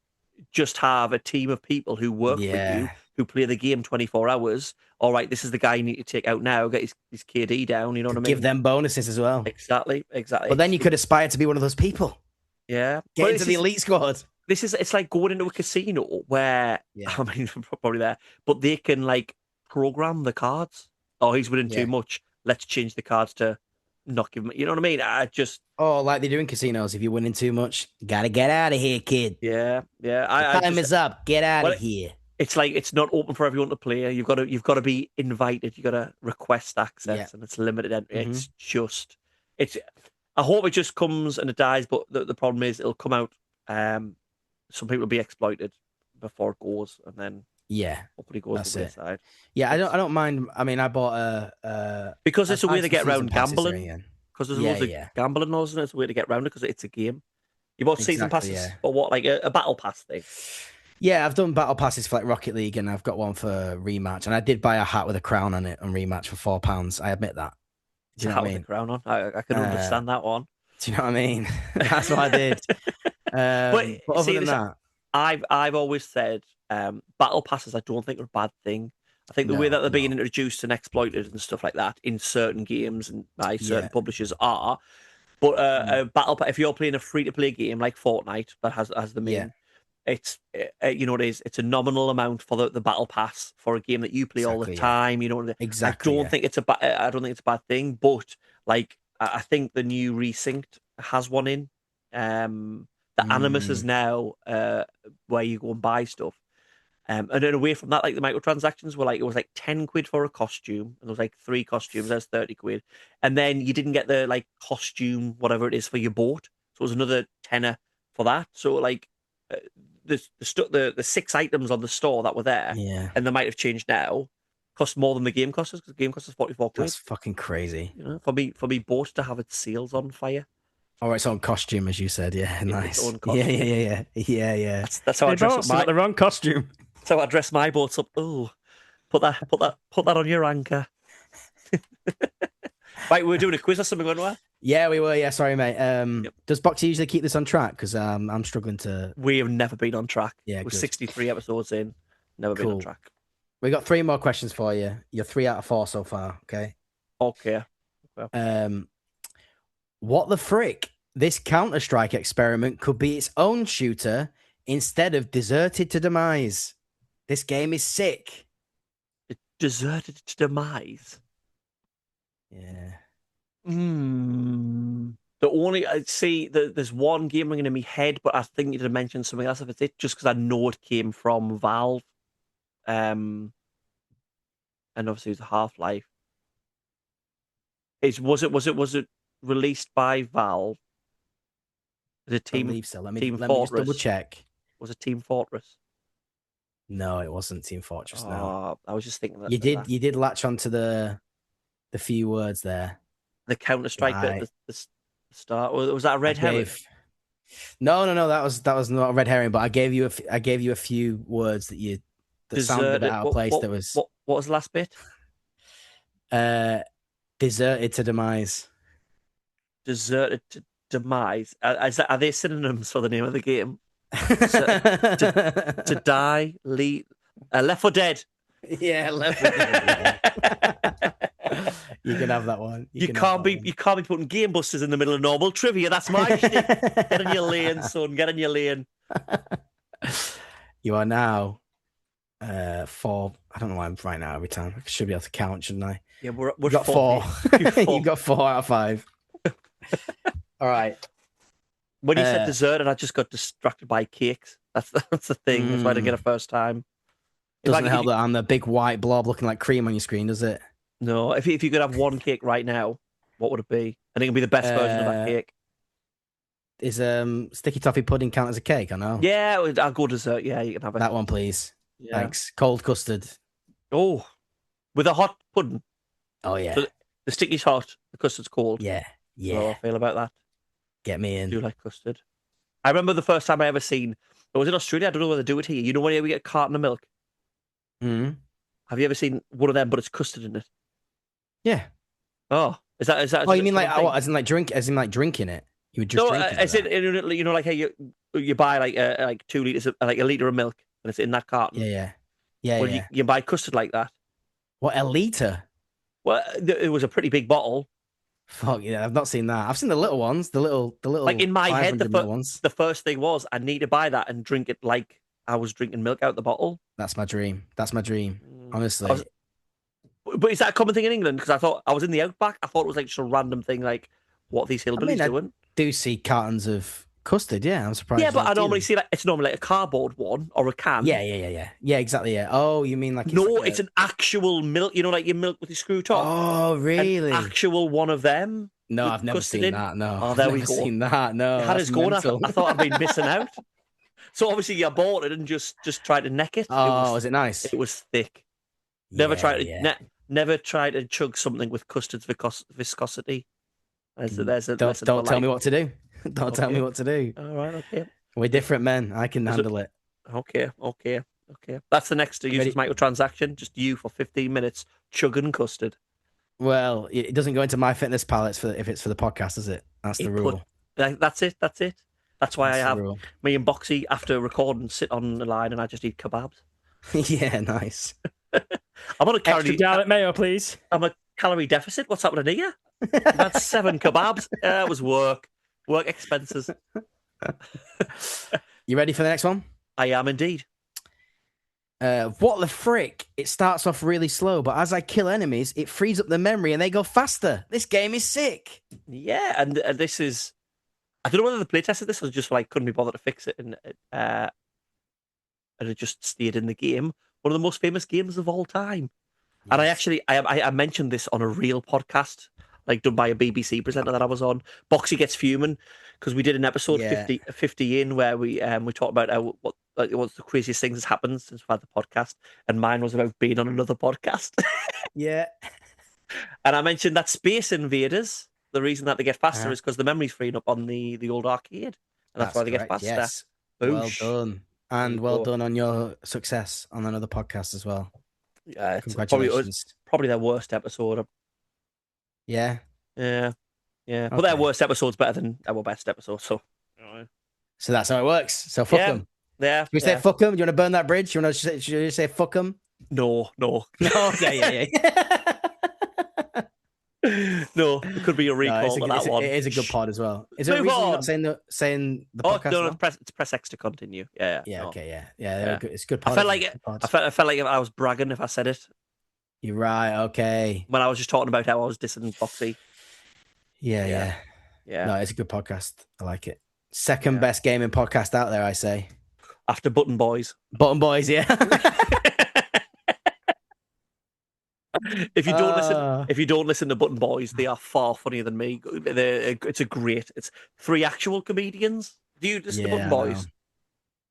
just have a team of people who work for you Yeah. who play the game 24 hours. All right, this is the guy you need to take out now, get his KD down. You know what I Could give mean? them bonuses as well. Exactly, exactly. But then you could aspire to be one of those people. Yeah. Get But into the elite squad. it's like going into a casino where Yeah. I mean probably there, but they can like program the cards. Oh, he's winning too Yeah. much. Let's change the cards to not give him. You know what I mean? I just Oh, like they do in casinos. If you're winning too much, gotta get out of here, kid. yeah, yeah. The I time just is up. Get out well, of here. it's like it's not open for everyone to play. You've got to be invited. You've got to request Yeah. access, and it's limited. And Mm-hmm. it's just it's. I hope it just comes and it dies, but the problem is it'll come out. Some people will be exploited before it goes, and then Yeah. hopefully goes the That's it. wayside. Yeah, It's I don't mind. I mean, I bought because I it's a way had to some get season around passes for gambling. again. Because there's Yeah, loads of yeah. gambling laws, and it's a way to get around it because it's a game. You bought season Exactly, passes yeah. for what, like a battle pass thing? Yeah, I've done battle passes for like Rocket League, and I've got one for Rematch, and I did buy a hat with a crown on it on Rematch for £4. I admit that. It's Do a you know hat what I with a mean? crown on. I can Uh, understand that one. do you know what I mean? That's what I did. But But other see, than this that, I've always said battle passes. I don't think are a bad thing. I think the way no, that they're being no. introduced and exploited and stuff like that in certain games and by certain Yeah. publishers are. But Mm, a battle if you're playing a free to play game like Fortnite that has them yeah, in, it's you know what it is. It's a nominal amount for the battle pass for a game that you play all the exactly. Yeah. time. You know, I Exactly. don't Yeah. think I don't think it's a bad thing. But like I think the new Resynced has one in. The Animus is Mm, now where you go and buy stuff. And then away from that, like the microtransactions were like it was like 10 quid for a costume, and there was like three costumes. That's 30 quid, and then you didn't get the like costume whatever it is for your boat, so it was another tenner for that. So like uh, the six items on the store that were there, yeah. and they might have changed now, cost more than the game cost us because the game cost us 44 quid. That's fucking crazy. You know, for me boat to have its sails on fire, Oh, its own costume, as you said. Yeah, its nice. own Yeah, yeah, costume. yeah, yeah, yeah, yeah. That's how I Hey, dress up boss, you got my the wrong costume. that's how I dress my boats up. Oh, put that on your anchor. Right, we were doing a quiz or something, weren't we? Yeah, we were. Yeah, sorry, mate. Yep. Does Boxy usually keep this on track? Because I'm struggling to. We have never been on track. Yeah, We're good. 63 episodes in, never been on Cool. track. We got three more questions for you. You're 3 out of 4 so far. Okay. Okay. Well, Um, what the frick? This Counter Strike experiment could be its own shooter instead of Deserted to Demise. This game is sick. it deserted to demise. Yeah. The only I see there's one game ringing in my head, but I think you did mention something else if it's it, just because I know it came from Valve. And obviously it was Half Life. Was it released by Valve? Was it Believe so. Let me Team let me just double Fortress? check. Was it Team Fortress? No, it wasn't Team Fortress. No, Oh, I was just thinking you that did. You did latch onto the few words there. the Counter Strike at Right. the start. Was that a I red herring? gave. No, no, no. That was not a red herring. But I gave you a few words that sounded a bit Deserted. out of place. That was What was the last bit? uh deserted to demise. Deserted to demise. Are they synonyms for the name of the game? Deserted to die. Left for Dead. Yeah, Left 4 Dead. Yeah, you can have that one. You can have that one. You can't be putting game busters in the middle of normal trivia. That's my shtick. Get in your lane, son. Get in your lane. You are now 4. I don't know why I'm right now every time. I should be able to count, shouldn't I? Yeah, we're You got 4. You got 4 out of 5. All right. When you said dessert, and I just got distracted by cakes. That's the thing. That's why I didn't get a first time. Doesn't help that I'm the big white blob looking like cream on your screen, does it? No, if you could have one cake right now, what would it be? I think it'd be the best version of that cake. sticky toffee pudding count as a cake? I know. Yeah, I'll go dessert. Yeah, you can have it. That one, please. Yeah. Thanks. Cold custard. Oh, with a hot pudding. Oh yeah. So the sticky's hot, the custard's cold. Yeah. I don't know how Yeah. I feel about that. Get me I in. do like custard. I remember the first time I ever seen. It was in Australia. I don't know whether they do it here. You know when we get a carton of milk. Mm. Have you ever seen one of them, but it's custard in it? Yeah. Oh, is that Oh, just you a mean like common thing? what? As in like drinking it? You would just No, drink it like as in that? like how you buy like 2 liters of like a liter of milk and it's in that carton. Yeah. Yeah. Yeah. Well, Yeah. you buy custard like that. What, a liter? Well, it was a pretty big bottle. Fuck yeah, I've not seen that. I've seen the little ones, the Like little in my head, 500 ml ones. the first thing was I need to buy that and drink it like I was drinking milk out the bottle. That's my dream. That's my dream. I was, Honestly, but is that a common thing in England? Because I thought I was in the outback. I thought it was like just a random thing, like what are these I mean, hillbillies I doing? do see cartons of custard. Yeah, I'm Yeah, surprised you but don't I see normally them. see like it's normally like a cardboard one or a can. Yeah, exactly. Yeah. Oh, you mean like it's No, like it's a? an actual milk. You know, like your milk with your screw top. Oh, An really? actual one of them No, with I've never custard seen in. that. No, Oh, I've there we never go. seen that. It No, had that's us going. mental. I thought I'd been missing out. So obviously you bought it and just tried to neck it. Oh, is it nice? It was thick. Never Yeah, tried to yeah. never tried to chug something with custard's viscosity. There's a lesson for Don't tell me life. what to do. Don't tell me Okay. what to do. All right. Okay. We're different men. I can Is it, handle it. okay. Okay. Okay. That's the next You useless ready? microtransaction. Just you for 15 minutes chugging custard. Well, it doesn't go into my fitness pal. If it's for the podcast, is it? That's the It could. rule. That's it. That's it. That's why I That's the have rule. me and Boxy after recording sit on the line and I just eat kebabs. Yeah, nice. I'm on a Extra calorie. garlic mayo, please. I'm a calorie deficit. What's happening here? I've had 7 kebabs. It was work expenses. You ready for the next one? I am indeed. What the frick? It starts off really slow, but as I kill enemies, it frees up the memory and they go faster. This game is sick. Yeah, and this is. I don't know whether the playtest of this was just like couldn't be bothered to fix it and it just stayed in the game. One of the most famous games of all time. And I Yes. actually I mentioned this on a real podcast, like done by a BBC presenter that I was on. Boxy gets fuming because we did an episode Yeah. 50 in where we talked about what's the craziest things that's happened since we've had the podcast, and mine was about being on another podcast. Yeah. And I mentioned that Space Invaders, the reason that they get faster Uh-huh. is because the memory's freeing up on the old arcade, and that's That's why they get correct. faster. Yes. Well Boosh. done. There And you well go. done on your success on another podcast as well. Yeah, it's Congratulations. probably their worst episode. Yeah. Yeah, yeah. But their Okay. worst episode's better than our best episode. So, So that's how it works. So fuck yeah, them. yeah, Should we say yeah. fuck them? Do you want to burn that bridge? Should you say fuck them? No, no, No. Okay. Yeah. no. There could be a No, recall to that it one. is a good Shh. pod as well. Is there a Move reason you're not on. saying the Oh podcast no, now? no. It's press X to continue. Yeah, Yeah. no, Okay. Yeah. yeah. It's a good I pod. felt isn't like it? it. Good pod. I felt like if I was bragging if I said it You're right. Okay. when I was just talking about how I was dissing Foxy. Yeah. Yeah. No, it's a good podcast. I like it. Second Yeah. best gaming podcast out there, I say. After Button Boys. Bottom Boys, yeah. If you don't listen to Button Boys, they are far funnier than me. It's 3 actual comedians. Do you listen to Button Yeah, I know. Boys? Have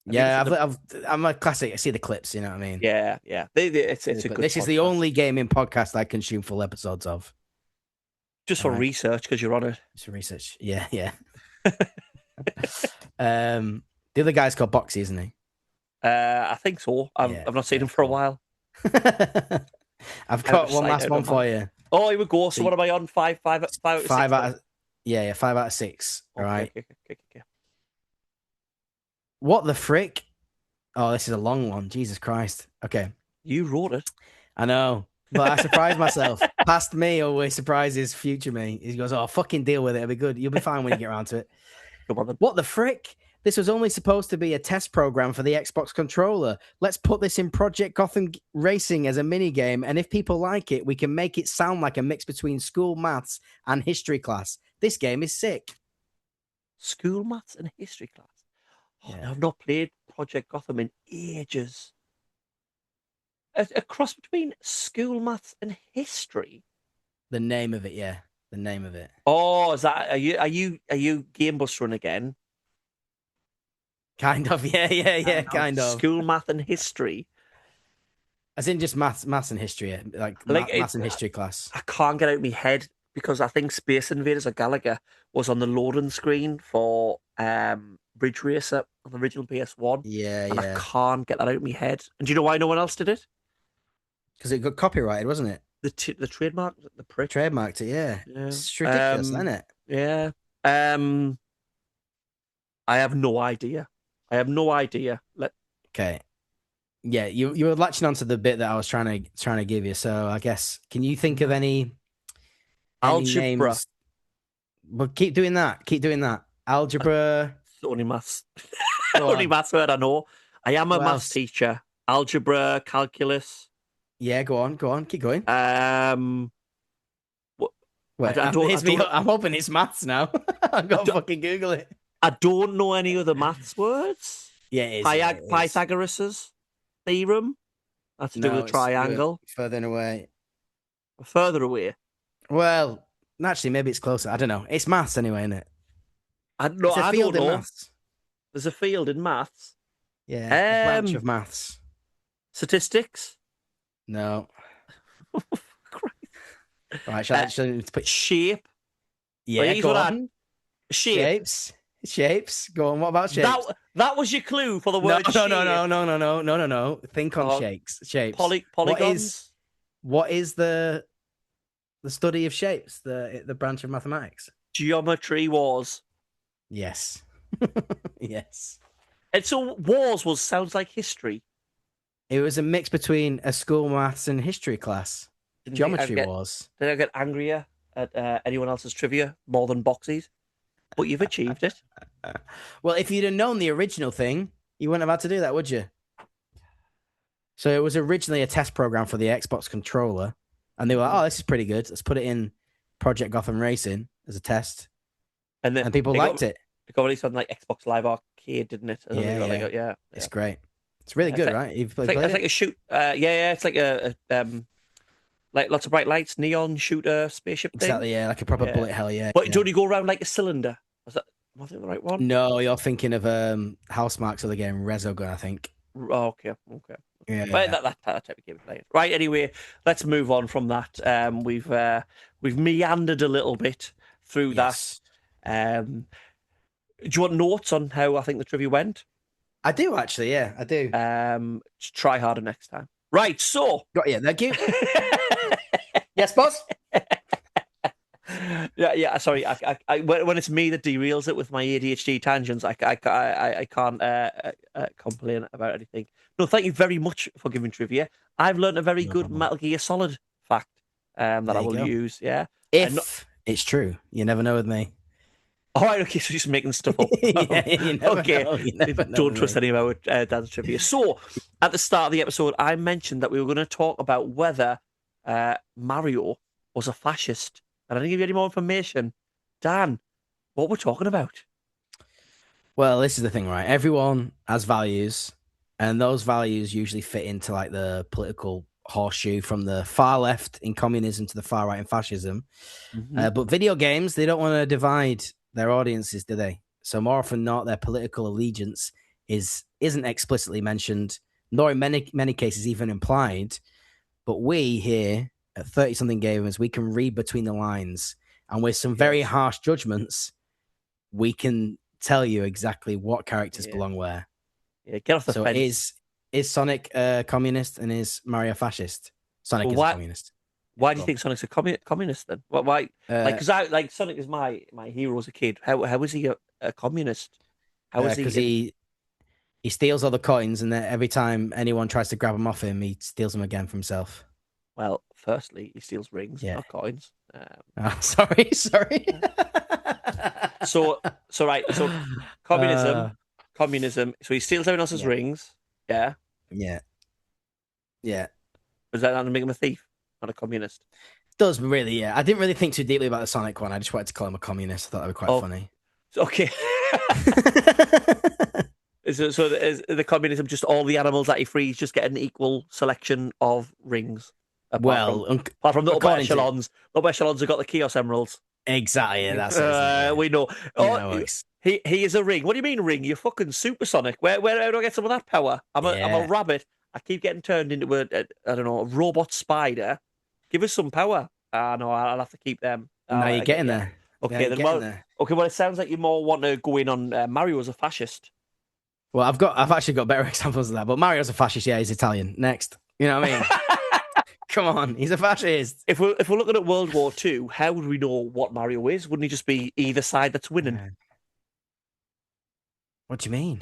you Yeah, listened to- I'm a classic. I see the clips. You know what I mean? Yeah. It's a good. This is the podcast. only gaming podcast I consume full episodes of. Just for Alright. research because you're on it. It's research. Yeah. The other guy's called Boxy, isn't he? I think so. I've not seen him for a cool. while. I've got one Side last note one on for that. you. Oh, here we go. So So what am I on? Five out of 6. 5 out of 5 out of 6. All Okay, right. okay. What the frick? Oh, this is a long one. Jesus Christ. Okay. You wrote it. I know, but I surprised myself. Past me always surprises future me. He goes, "Oh, fucking deal with it. It'll be good. You'll be fine when you get around to it." Come on then. What the frick? This was only supposed to be a test program for the Xbox controller. Let's put this in Project Gotham Racing as a mini game, and if people like it, we can make it sound like a mix between school maths and history class. This game is sick. School maths and history class. Oh, Yeah. no, I've not played Project Gotham in ages. A cross between school maths and history. The name of it, yeah. the name of it. Oh, is that are you Game Bus Run again? Kind of, yeah, Kind of. kind of. School math and history. As in just maths and history, like Like it, maths and history class. I can't get out of my head because I think Space Invaders or Galaga was on the loading screen for Bridge Racer on the original PS1, Yeah, and I yeah. can't get that out of my head. And do you know why no one else did it? Because it got copyrighted, wasn't it? The trademark, the prick. Trademarked it, yeah. Yeah. It's ridiculous, isn't it? Yeah. Um. I have no idea. I have no idea. Okay. Yeah, you were latching onto the bit that I was trying to give you. So I guess can you think of any Algebra. names? Well, keep doing that. Keep doing that. Algebra. It's only maths. Go Only on. maths word I know. I am a What maths else? teacher. Algebra, calculus. Yeah, go on. Go on. Keep going. Um. What? I, Wait, I don't. I it's me. don't. I'm hoping it's maths now. I've I got to don't. fucking Google it. I don't know any other maths words. Yeah, it is. Yeah, it is. Pythagoras's theorem. That's to do with No, a it's you're triangle. further away. Further away. Well, actually, maybe it's closer. I don't know. It's maths anyway, isn't it? I no. It's a I don't field in know. maths. There's a field in maths. Yeah, a branch Um. of maths. Statistics. No. Right, uh, shall I put? shape. Well, Yeah, here's go what I on. shape. Shapes. Go on. What about That shapes? that was your clue for the No, word no, no, shape. no, no, no, no, no, no, no. Think on Oh, shapes. Shapes. What is polygons. what is the study of shapes? The branch of mathematics. Geometry wars. Yes. Yes. And so wars was sounds like history. It was a mix between a school maths and history class. Didn't think I'd Geometry get wars. did I get angrier at anyone else's trivia more than Boxy's? But you've achieved it. Well, if you'd have known the original thing, you wouldn't have had to do that, would you? So it was originally a test program for the Xbox controller, and they were like, "Oh, this is pretty good. Let's put it in Project Gotham Racing as a test," And then and people it got liked it. it got released on like Xbox Live Arcade, didn't it? And then they Yeah, got like yeah, yeah, it's yeah. great. It's really Yeah, it's good, like right? You've it's like played it's like it? a shoot. Yeah. It's like a like lots of bright lights, neon shooter spaceship thing. Exactly, yeah, like a proper Yeah. bullet hell, yeah, But do yeah. you only go around like a cylinder? Was that am I thinking the right one? No, you're thinking of Housemarque's other game, Resogun, I think. Oh, okay, okay. But Yeah. that type of game playing. Right. Anyway, let's move on from that. We've meandered a little bit through that. Yes. Do you want notes on how I think the trivia went? I do actually, yeah, I do. Just try harder next time. Right. So. Got you. Thank you. Yes, boss. Yeah. Sorry. When it's me that derails it with my ADHD tangents, I can't complain about anything. No, thank you very much for giving trivia. I've learned a very No good problem. Metal Gear Solid fact that There I you will go. use. Yeah. No, If it's true, you never know with me. all right. Okay. So just making stuff up. Yeah, you never Okay. know. You never know Don't with trust me. any of our Dan's trivia. So at the start of the episode, I mentioned that we were going to talk about whether Mario was a fascist, and I didn't give you any more information. Dan, what we're talking about? Well, this is the thing, right? Everyone has values, and those values usually fit into like the political horseshoe from the far left in communism to the far right in fascism. Mm-hmm. But video games, they don't want to divide their audiences, do they? So more often than not, their political allegiance isn't explicitly mentioned, nor in many cases even implied. But we here at 30 something gamers, we can read between the lines, and with some very Yes. harsh judgments, we can tell you exactly what characters Yeah. belong where. Yeah. Get off the So fence. is Sonic a communist and is Mario fascist? Sonic Well, is a why? communist. Yeah, Why do you go think Sonic's a communist then? Why? on. Like, because I like Sonic is my hero as a kid. How is he a communist? How is Because he? he steals all the coins, and then every time anyone tries to grab them off him, he steals them again for himself. Well, firstly, he steals rings, Yeah. not coins. Oh, sorry. So right. So Uh, communism. So he steals everyone else's yeah, rings. Yeah. yeah, yeah. Does that not make him a thief, not a communist? Does really, yeah. I didn't really think too deeply about the Sonic one. I just wanted to call him a communist. I thought that would be quite Oh, funny. okay. Is the communism just all the animals that he frees just get an equal selection of rings, apart from Well, apart from the upper according to echelons? The upper echelons have got the Chaos Emeralds. Exactly. Yeah, that's it, isn't it? Yeah. We know. You Oh, know how it works. he is a ring. What do you mean ring? You're fucking supersonic. Where do I get some of that power? I'm a Yeah. rabbit. I keep getting turned into a I don't know, a robot spider. Give us some power. Ah, no, I'll have to keep them. Now you're I get getting you. there. Now Okay, you're then. getting Well, there. okay. Well, it sounds like you more want to go in on Mario as a fascist. Well, I've actually got better examples of that. But Mario's a fascist. Yeah, he's Italian. Next. You know what I mean? Come on, he's a fascist. If we're looking at World War II, how would we know what Mario is? Wouldn't he just be either side that's winning? What do you mean?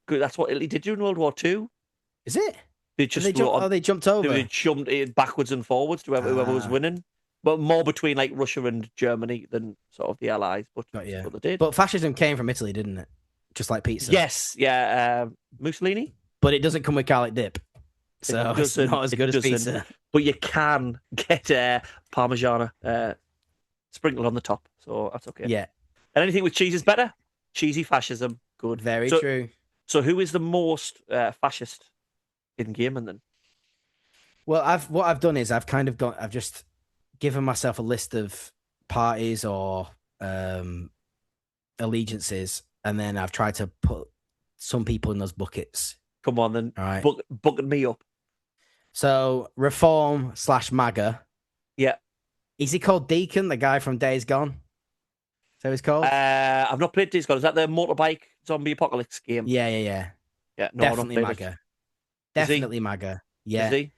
'Cause that's what Italy did during World War II. Is it? They Did they just jump? wrote on. Oh, they jumped They over. jumped backwards and forwards to whoever was Ah, winning, but more between like Russia and Germany than sort of the Allies. But got that's you. what they did. But fascism came from Italy, didn't it? Just like pizza. Yes, yeah. Mussolini. But it doesn't come with garlic dip, It so it's doesn't. not as It good as doesn't. pizza. But you can get Parmigiana sprinkled on the top, so that's okay. Yeah, And anything with cheese is better. Cheesy fascism, good. very So, true. so who is the most fascist in gaming then? Well, I've done is I've just given myself a list of parties or allegiances, and then I've tried to put some people in those buckets. Come on then, All right. bucket me up. So Reform / MAGA. Yeah. Is he called Deacon, the guy from Days Gone? So he's called? I've not played Days Gone. Is that the motorbike zombie apocalypse game? Yeah. Yeah, no, I've not Definitely played it. MAGA. Is he? Definitely MAGA. Is Yeah. he?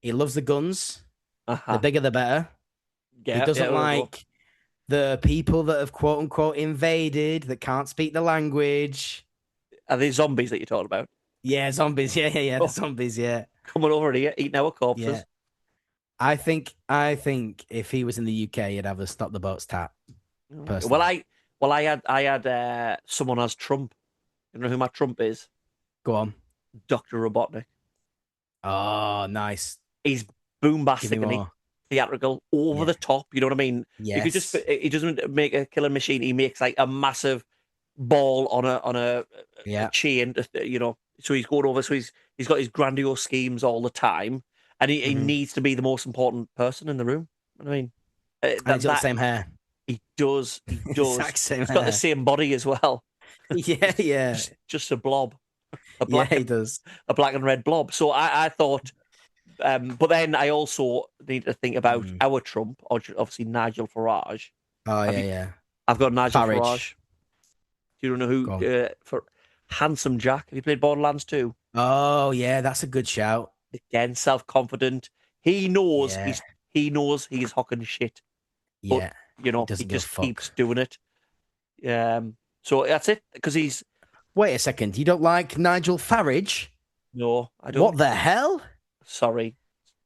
He loves the guns. The Uh-huh. bigger the better. He Yeah, doesn't we'll go. like the people that have quote unquote invaded that can't speak the language. Are they zombies that you're talking about? Yeah, zombies. Yeah. The Oh, zombies. Yeah. coming over here, eating our Yeah. corpses. I think if he was in the UK, he'd have a stop the boats tap. Okay. Personally. I had someone as Trump. You know who my Trump is? Go on. Dr. Robotnik. Oh, nice. He's Give me boombastic and he more. theatrical, over Yeah. the top. You know what I mean? You could just Yes. he doesn't make a killing machine. He makes like a massive ball on a Yeah. chain. You know, so he's going over. So he's got his grandiose schemes all the time, and he Hmm. needs to be the most important person in the room. I mean, And he's got the that same hair. he does. He does. Exact same He's got the hair. same body as well. Yeah. Just a blob, a Yeah, black he and does. a black and red blob. So I thought. But then I also need to think about Mm. our Trump, or obviously Nigel Farage. Oh, Have yeah, you? yeah. I've got Nigel Farage. Farage. Do you know who? Go on. For Handsome Jack. Have you played Borderlands 2? Oh, yeah, that's a good shout. Again, self-confident. He knows Yeah. he's hocking shit, but Yeah. He he doesn't give a just fuck. keeps doing it. So that's it. Because he's Wait a second. You don't like Nigel Farage? no, I What don't. the hell? Sorry,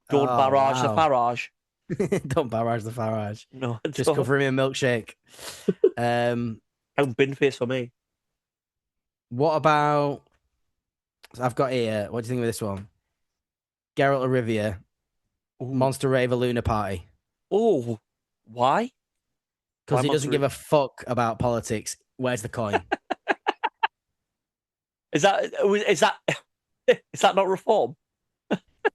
don't Oh, barrage the wow. Farage. Don't barrage the Farage. No, Just don't. cover him in milkshake. Um, Count bin face for me. what about? I've got here. What do you think of this one? Geralt of Rivia, Ooh. Monster Raver Luna Party. Oh, why? Because Why he doesn't Monster? give a fuck about politics. Where's the coin? Is that is that not reform?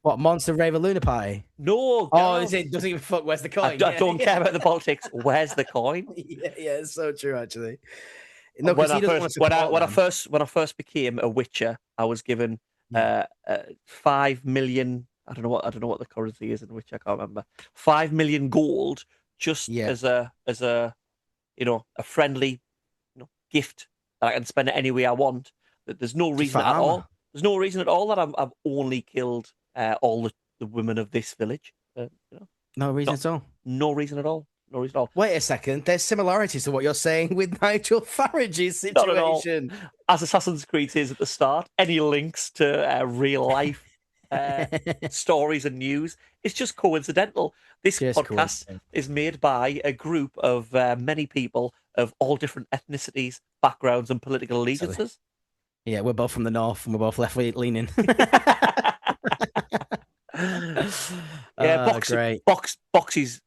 What, Monster Raver Luna Party? No, Oh, is Geralt. it? Doesn't even fuck. Where's the I, coin? d- I Yeah, don't care about the politics. Where's the coin? yeah, it's so true, actually. No, because When I he doesn't first want to support them. when I first became a Witcher, I was given Yeah. 5 million. I don't know what the currency is in Witcher. I can't remember. 5 million gold just Yeah. as a a friendly gift that I can spend it any way I want. That there's no Just for reason at armor. all. There's no reason at all that I've only killed all the women of this village. No reason Not at all. no reason at all. No reason at all. Wait a second. There's similarities to what you're saying with Nigel Farage's Not at all. situation. As Assassin's Creed says at the start, any links to real life stories and news, it's just coincidental. This Just podcast coincidence. is made by a group of many people of all different ethnicities, backgrounds, and political Silly. allegiances. Yeah, we're both from the north and we're both left leaning. Yeah, Great. box is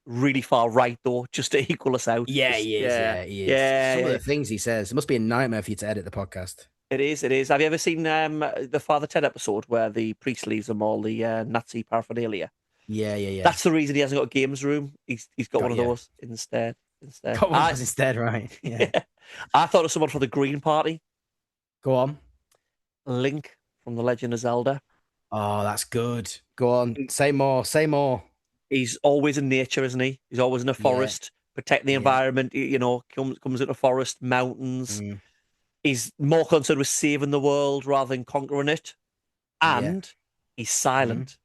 really far right though, just to equal us out. Yeah, Just, he is. yeah, Yeah, he is. Some of yeah, the things he says, it must be a nightmare for you to edit the podcast. it is. It is. Have you ever seen the Father Ted episode where the priest leaves him all the Nazi paraphernalia? Yeah. That's the reason he hasn't got a games room. He's got one Got of you. those instead. instead. Got one of us instead, right? Yeah. Yeah, I thought of someone for the Green Party. Go on. Link from The Legend of Zelda. Oh, that's good. Go on. Say more. Say more. He's always in nature, isn't he? He's always in a Yeah. forest, protecting the Yeah. environment. You know, comes into forest, mountains. Mm, He's more concerned with saving the world rather than conquering it, yeah. and he's Mm, silent.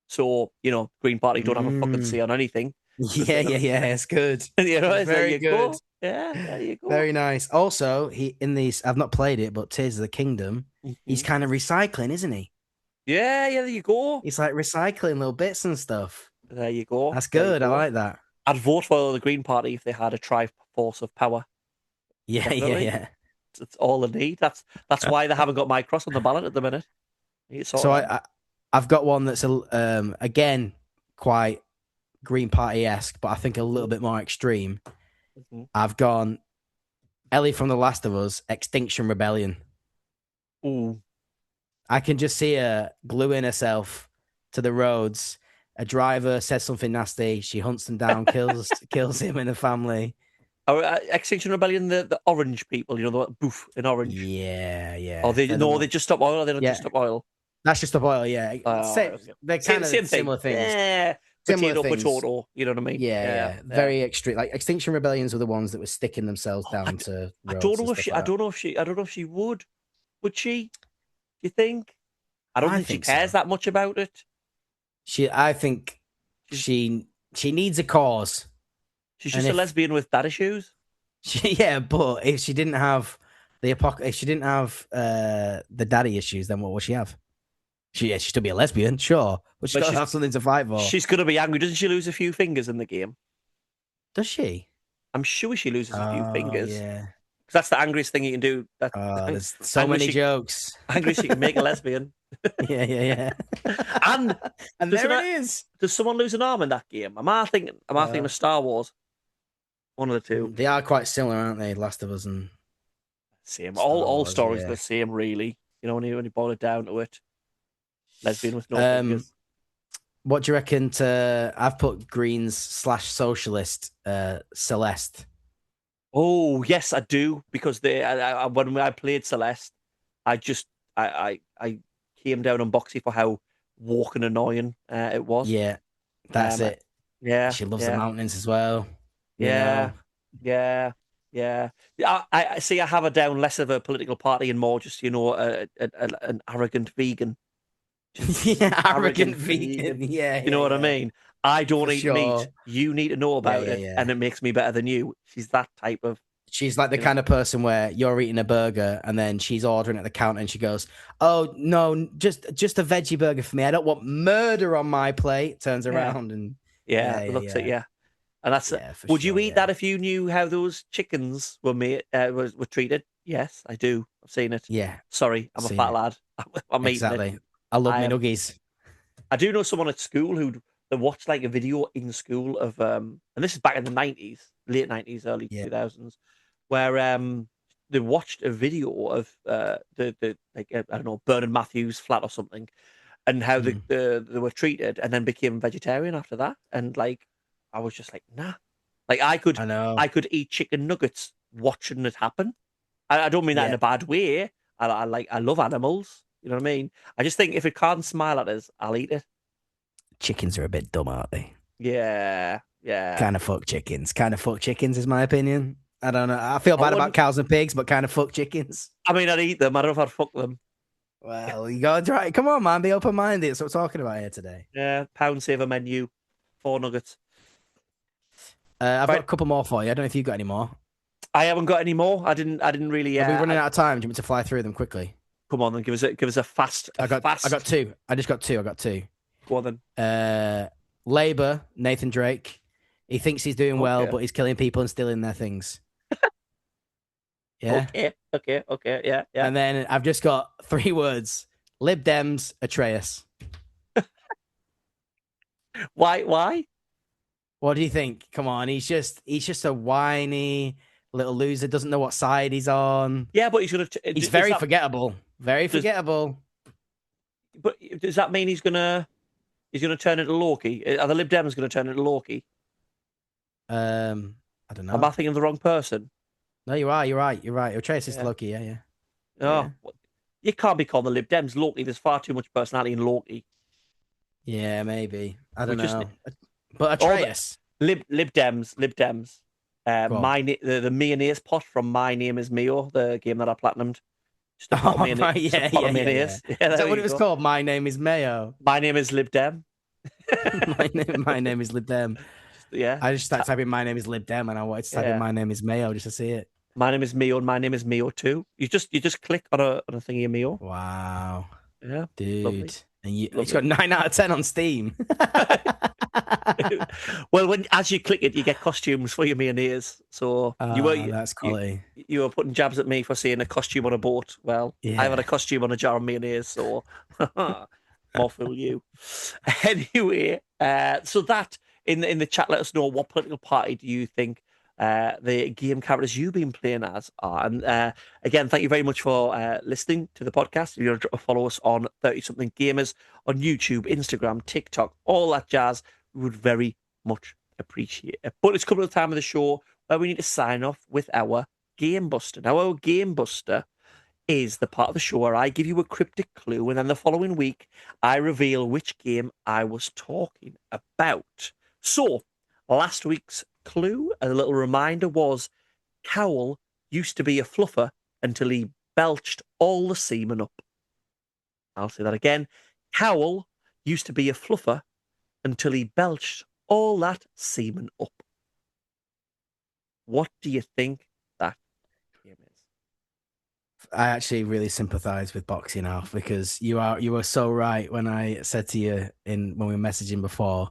So you know, Green Party don't have a fucking mm. say on anything because Yeah, they're yeah, gonna, yeah. It's good. you know, It's it's there very you good. go. Yeah, there you go. Very nice. Also, he in these. I've not played it, but Tears of the Kingdom. He's Hmm. kind of recycling, isn't he? Yeah, yeah, there you go. He's like recycling little bits and stuff. There you go. That's There you good. I go. like that. I'd vote for the Green Party if they had a Triforce of power. Yeah, yeah, Definitely. yeah. It's all they need. That's why they haven't got my cross on the ballot at the minute. Need to sort So it out. I've got one that's again quite Green Party esque, but I think a little Hmm. bit more extreme. Hmm. I've gone Ellie from The Last of Us, Extinction Rebellion. Ooh. I can just see her gluing herself to the roads. A driver says something nasty. She hunts them down, kills him and the family. Extinction Rebellion, the orange people, you know, the boof in orange. Yeah, Or yeah. they They're the no, they one. just stop oil. Or they don't just Yeah, stop oil. that's just a boil. Yeah, Right, okay. they're Same kind of same thing. similar things. Yeah, Similar potato, things. potato. You know what I mean? Yeah, Yeah, yeah. yeah. Very extreme. Like Extinction Rebellions were the ones that were sticking themselves Oh, down to I don't roads and know if stuff she. like I that. don't know if she. I don't know if she would. Would she? Do you think? I don't I think she think cares so. that much about it. I think She's she needs a cause, she's and just a if lesbian with dad issues. yeah, but if she didn't have if she didn't have the daddy issues, then what would she have? She'd still be a lesbian, sure, but she's But got to have something to fight for. she's gonna be angry. Doesn't she lose a few fingers in the game? Does she? I'm sure she loses a few Oh fingers. yeah. Because that's the angriest thing you can do. That There's so angriest many you, jokes. angriest you can make a lesbian. Yeah, yeah, And yeah. And does there an, it is. does someone lose an arm in that game? Am I thinking? Am I thinking Uh, of Star Wars? One of the two. they are quite similar, aren't they? Last of Us and Same. Star All Wars, stories are yeah. the same, really. You know, when you boil it down to it, lesbian with no Um, fingers. what do you reckon to? I've put Greens slash socialist, Celeste. Oh yes, I do because when I played Celeste, I just I came down on Boxy for how woke and annoying it was. Yeah, that's Um, it. yeah, She loves the yeah. mountains as well. You Yeah, know. yeah, yeah. Yeah, I see. I have her down less of a political party and more just, you know, an arrogant vegan, just Yeah, arrogant arrogant vegan. vegan. Yeah, You yeah, know what I yeah. mean? I For don't eat sure. meat. You need to know Yeah, about yeah, it, yeah. and it makes me better than you. She's that type of, She's like the you know. kind of person where you're eating a burger and then she's ordering at the counter and she goes, "Oh no, just a veggie burger for me. I don't want murder on my plate." Turns Yeah, around and yeah. yeah, It yeah, looks at yeah, yeah, and that's. yeah, for Would you sure. eat that Yeah, if you knew how those chickens were made? Were treated? Yes, I do. I've seen it. yeah. Sorry, I'm a Seen fat it lad. I'm eating it. exactly. I love I me am. nuggies. I do know someone at school who they watched like a video in school of and this is back in the 90s, late 90s, early Yeah. 2000s, where they watched a video of the like I don't know, Bernard Matthews flat or something, and how Mm, they were treated, and then became vegetarian after that. And like I was just like, nah. Like I know. I could eat chicken nuggets watching it happen. I don't mean that in Yeah, a bad way. I love animals. You know what I mean? I just think if it can't smile at us, I'll eat it. chickens are a bit dumb, aren't they? Yeah, yeah. Kind of fuck chickens. Kind of fuck chickens is my opinion. I don't know. I feel I bad about wouldn't. cows and pigs, but kind of fuck chickens. I mean, I'd eat them. I don't know if I'd fuck them. Well, you gotta try. Come on, man. Be open minded. That's what we're talking about here today. Yeah, pound saver menu, 4 nuggets. I've got a Right, couple more for you. I don't know if you've got any more. I haven't got any more. I didn't. I didn't really. Are we running out of time? Do you want me to fly through them quickly? Come on, then give us a I got fast. two. I just got two. I got two. Go on then. Labour, Nathan Drake. He thinks he's doing well, Okay, but he's killing people and stealing their things. Yeah. okay. Yeah, yeah. And then I've just got three words: Lib Dems, Atreus. Why? Why? What do you think? Come on, he's just a whiny little loser. Doesn't know what side he's on. Yeah, but he's gonna. He's Does very that? forgettable. Very Does forgettable. but does that mean he's gonna turn into Loki? Are the Lib Dems gonna turn into Loki? Um, I don't Am I know. thinking of the wrong person? No, you are. You're right. You're right. Trace is Yeah. Loki. Yeah, yeah, Oh, yeah, you can't be called the Lib Dems. Loki, there's far too much personality in Loki. yeah. Maybe. I We don't just know. But all the Atreus. Lib Dems, Lib Dems. Go on. The mayonnaise pot from My Name Is Mio, the game that I platinumed. Just a pot of Oh, mayonnaise. right. Just a Yeah, pot yeah, of yeah, yeah. mayonnaise. Yeah, Is that there what it you was go. called? My name is Mayo. My name is Lib Dem. My name is Lib Dem. Yeah, I just started typing my name is Lib Dem and I wanted to type in yeah. my name is Mayo just to see it. My name is Mio, and my name is Mio too. You just click on a thingy of Mio. Wow, Yeah, dude. lovely, And it's got lovely. 9 out of 10 on Steam. Well, when as you click it, you get costumes for your mayonnaise. So Ah, that's you quality. you were putting jabs at me for seeing a costume on a boat. Well, I have had Yeah. a costume on a jar of mayonnaise, so more fool you. Anyway, so that in the chat, let us know what political party do you think the game characters you've been playing as are. And again, thank you very much for listening to the podcast. If you want to follow us on 30 something gamers on YouTube, Instagram, TikTok, all that jazz, we would very much appreciate it. But it's coming to the time of the show where we need to sign off with our Game Buster. Now, our Game Buster is the part of the show where I give you a cryptic clue, and then the following week I reveal which game I was talking about. So, last week's clue, a little reminder, was Cowl used to be a fluffer until he belched all the semen up. I'll say that again. Cowl used to be a fluffer until he belched all that semen up. What do you think that game is? I actually really sympathize with boxing now because you were so right when I said to you when we were messaging before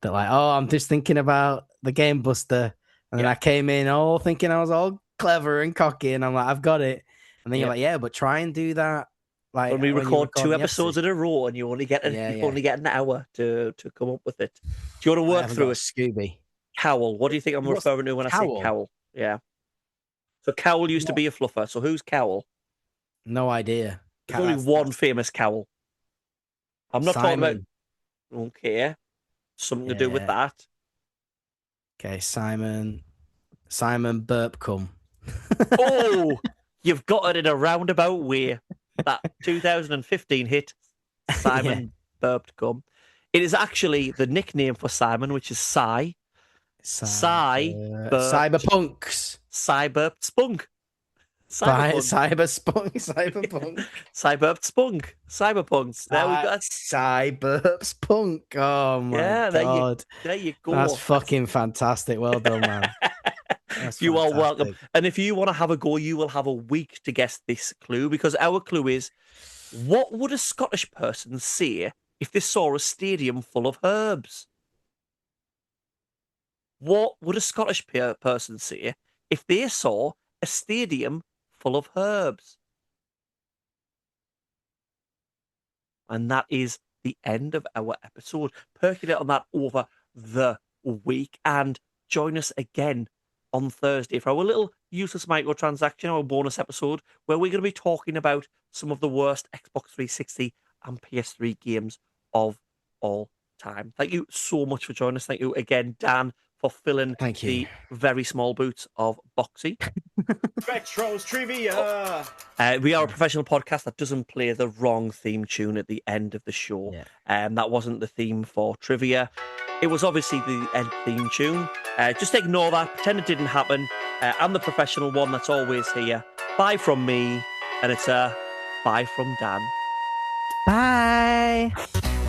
that like, oh, I'm just thinking about the Game Buster. And then Yeah, I came in all thinking I was all clever and cocky and I'm like, I've got it. And then you're yeah. like, yeah, but try and do that like When we when you're record two recording the episodes episode. in a row and Yeah, you yeah. only get an hour to come up with it. Do you want to I work haven't got through a it? Scooby. Cowl. What do you think I'm What's referring to when I say Cowl? cowl? Yeah. So Cowl used to No, be a fluffer. So who's Cowl? no idea. There's only one That's famous Cowl. I'm not talking about. Simon. Okay, something to do with Yeah. that. Okay, Simon. Simon Burpcombe. Oh, you've got it in a roundabout way. That 2015 hit, Yeah. Simon Burped Gum. It is actually the nickname for Simon, which is Psy. Psy burped. Cyberpunks. Psy burped spunk. By Cyberpunk. Cyberspunk. Cyberpunk. Psy burped spunk. Cyberpunk. There we go. Cyberpunk. Oh my Yeah, god. there you That's go. That's fucking fantastic. Well done, man. That's you are welcome. fantastic. And if you want to have a go, you will have a week to guess this clue because our clue is what would a Scottish person say if they saw a stadium full of herbs? What would a Scottish person say if they saw a stadium full of herbs? And that is the end of our episode. Percolate on that over the week and join us again on Thursday for our little useless microtransaction, our bonus episode, where we're going to be talking about some of the worst Xbox 360 and PS3 games of all time. Thank you so much for joining us. Thank you again, Dan, for filling Thank you. the very small boots of Boxy. Retros Trivia. We are a professional podcast that doesn't play the wrong theme tune at the end of the show. Yeah. That wasn't the theme for trivia. It was obviously the end theme tune. Just ignore that. Pretend it didn't happen. I'm the professional one that's always here. Bye from me, and it's a bye from Dan. Bye.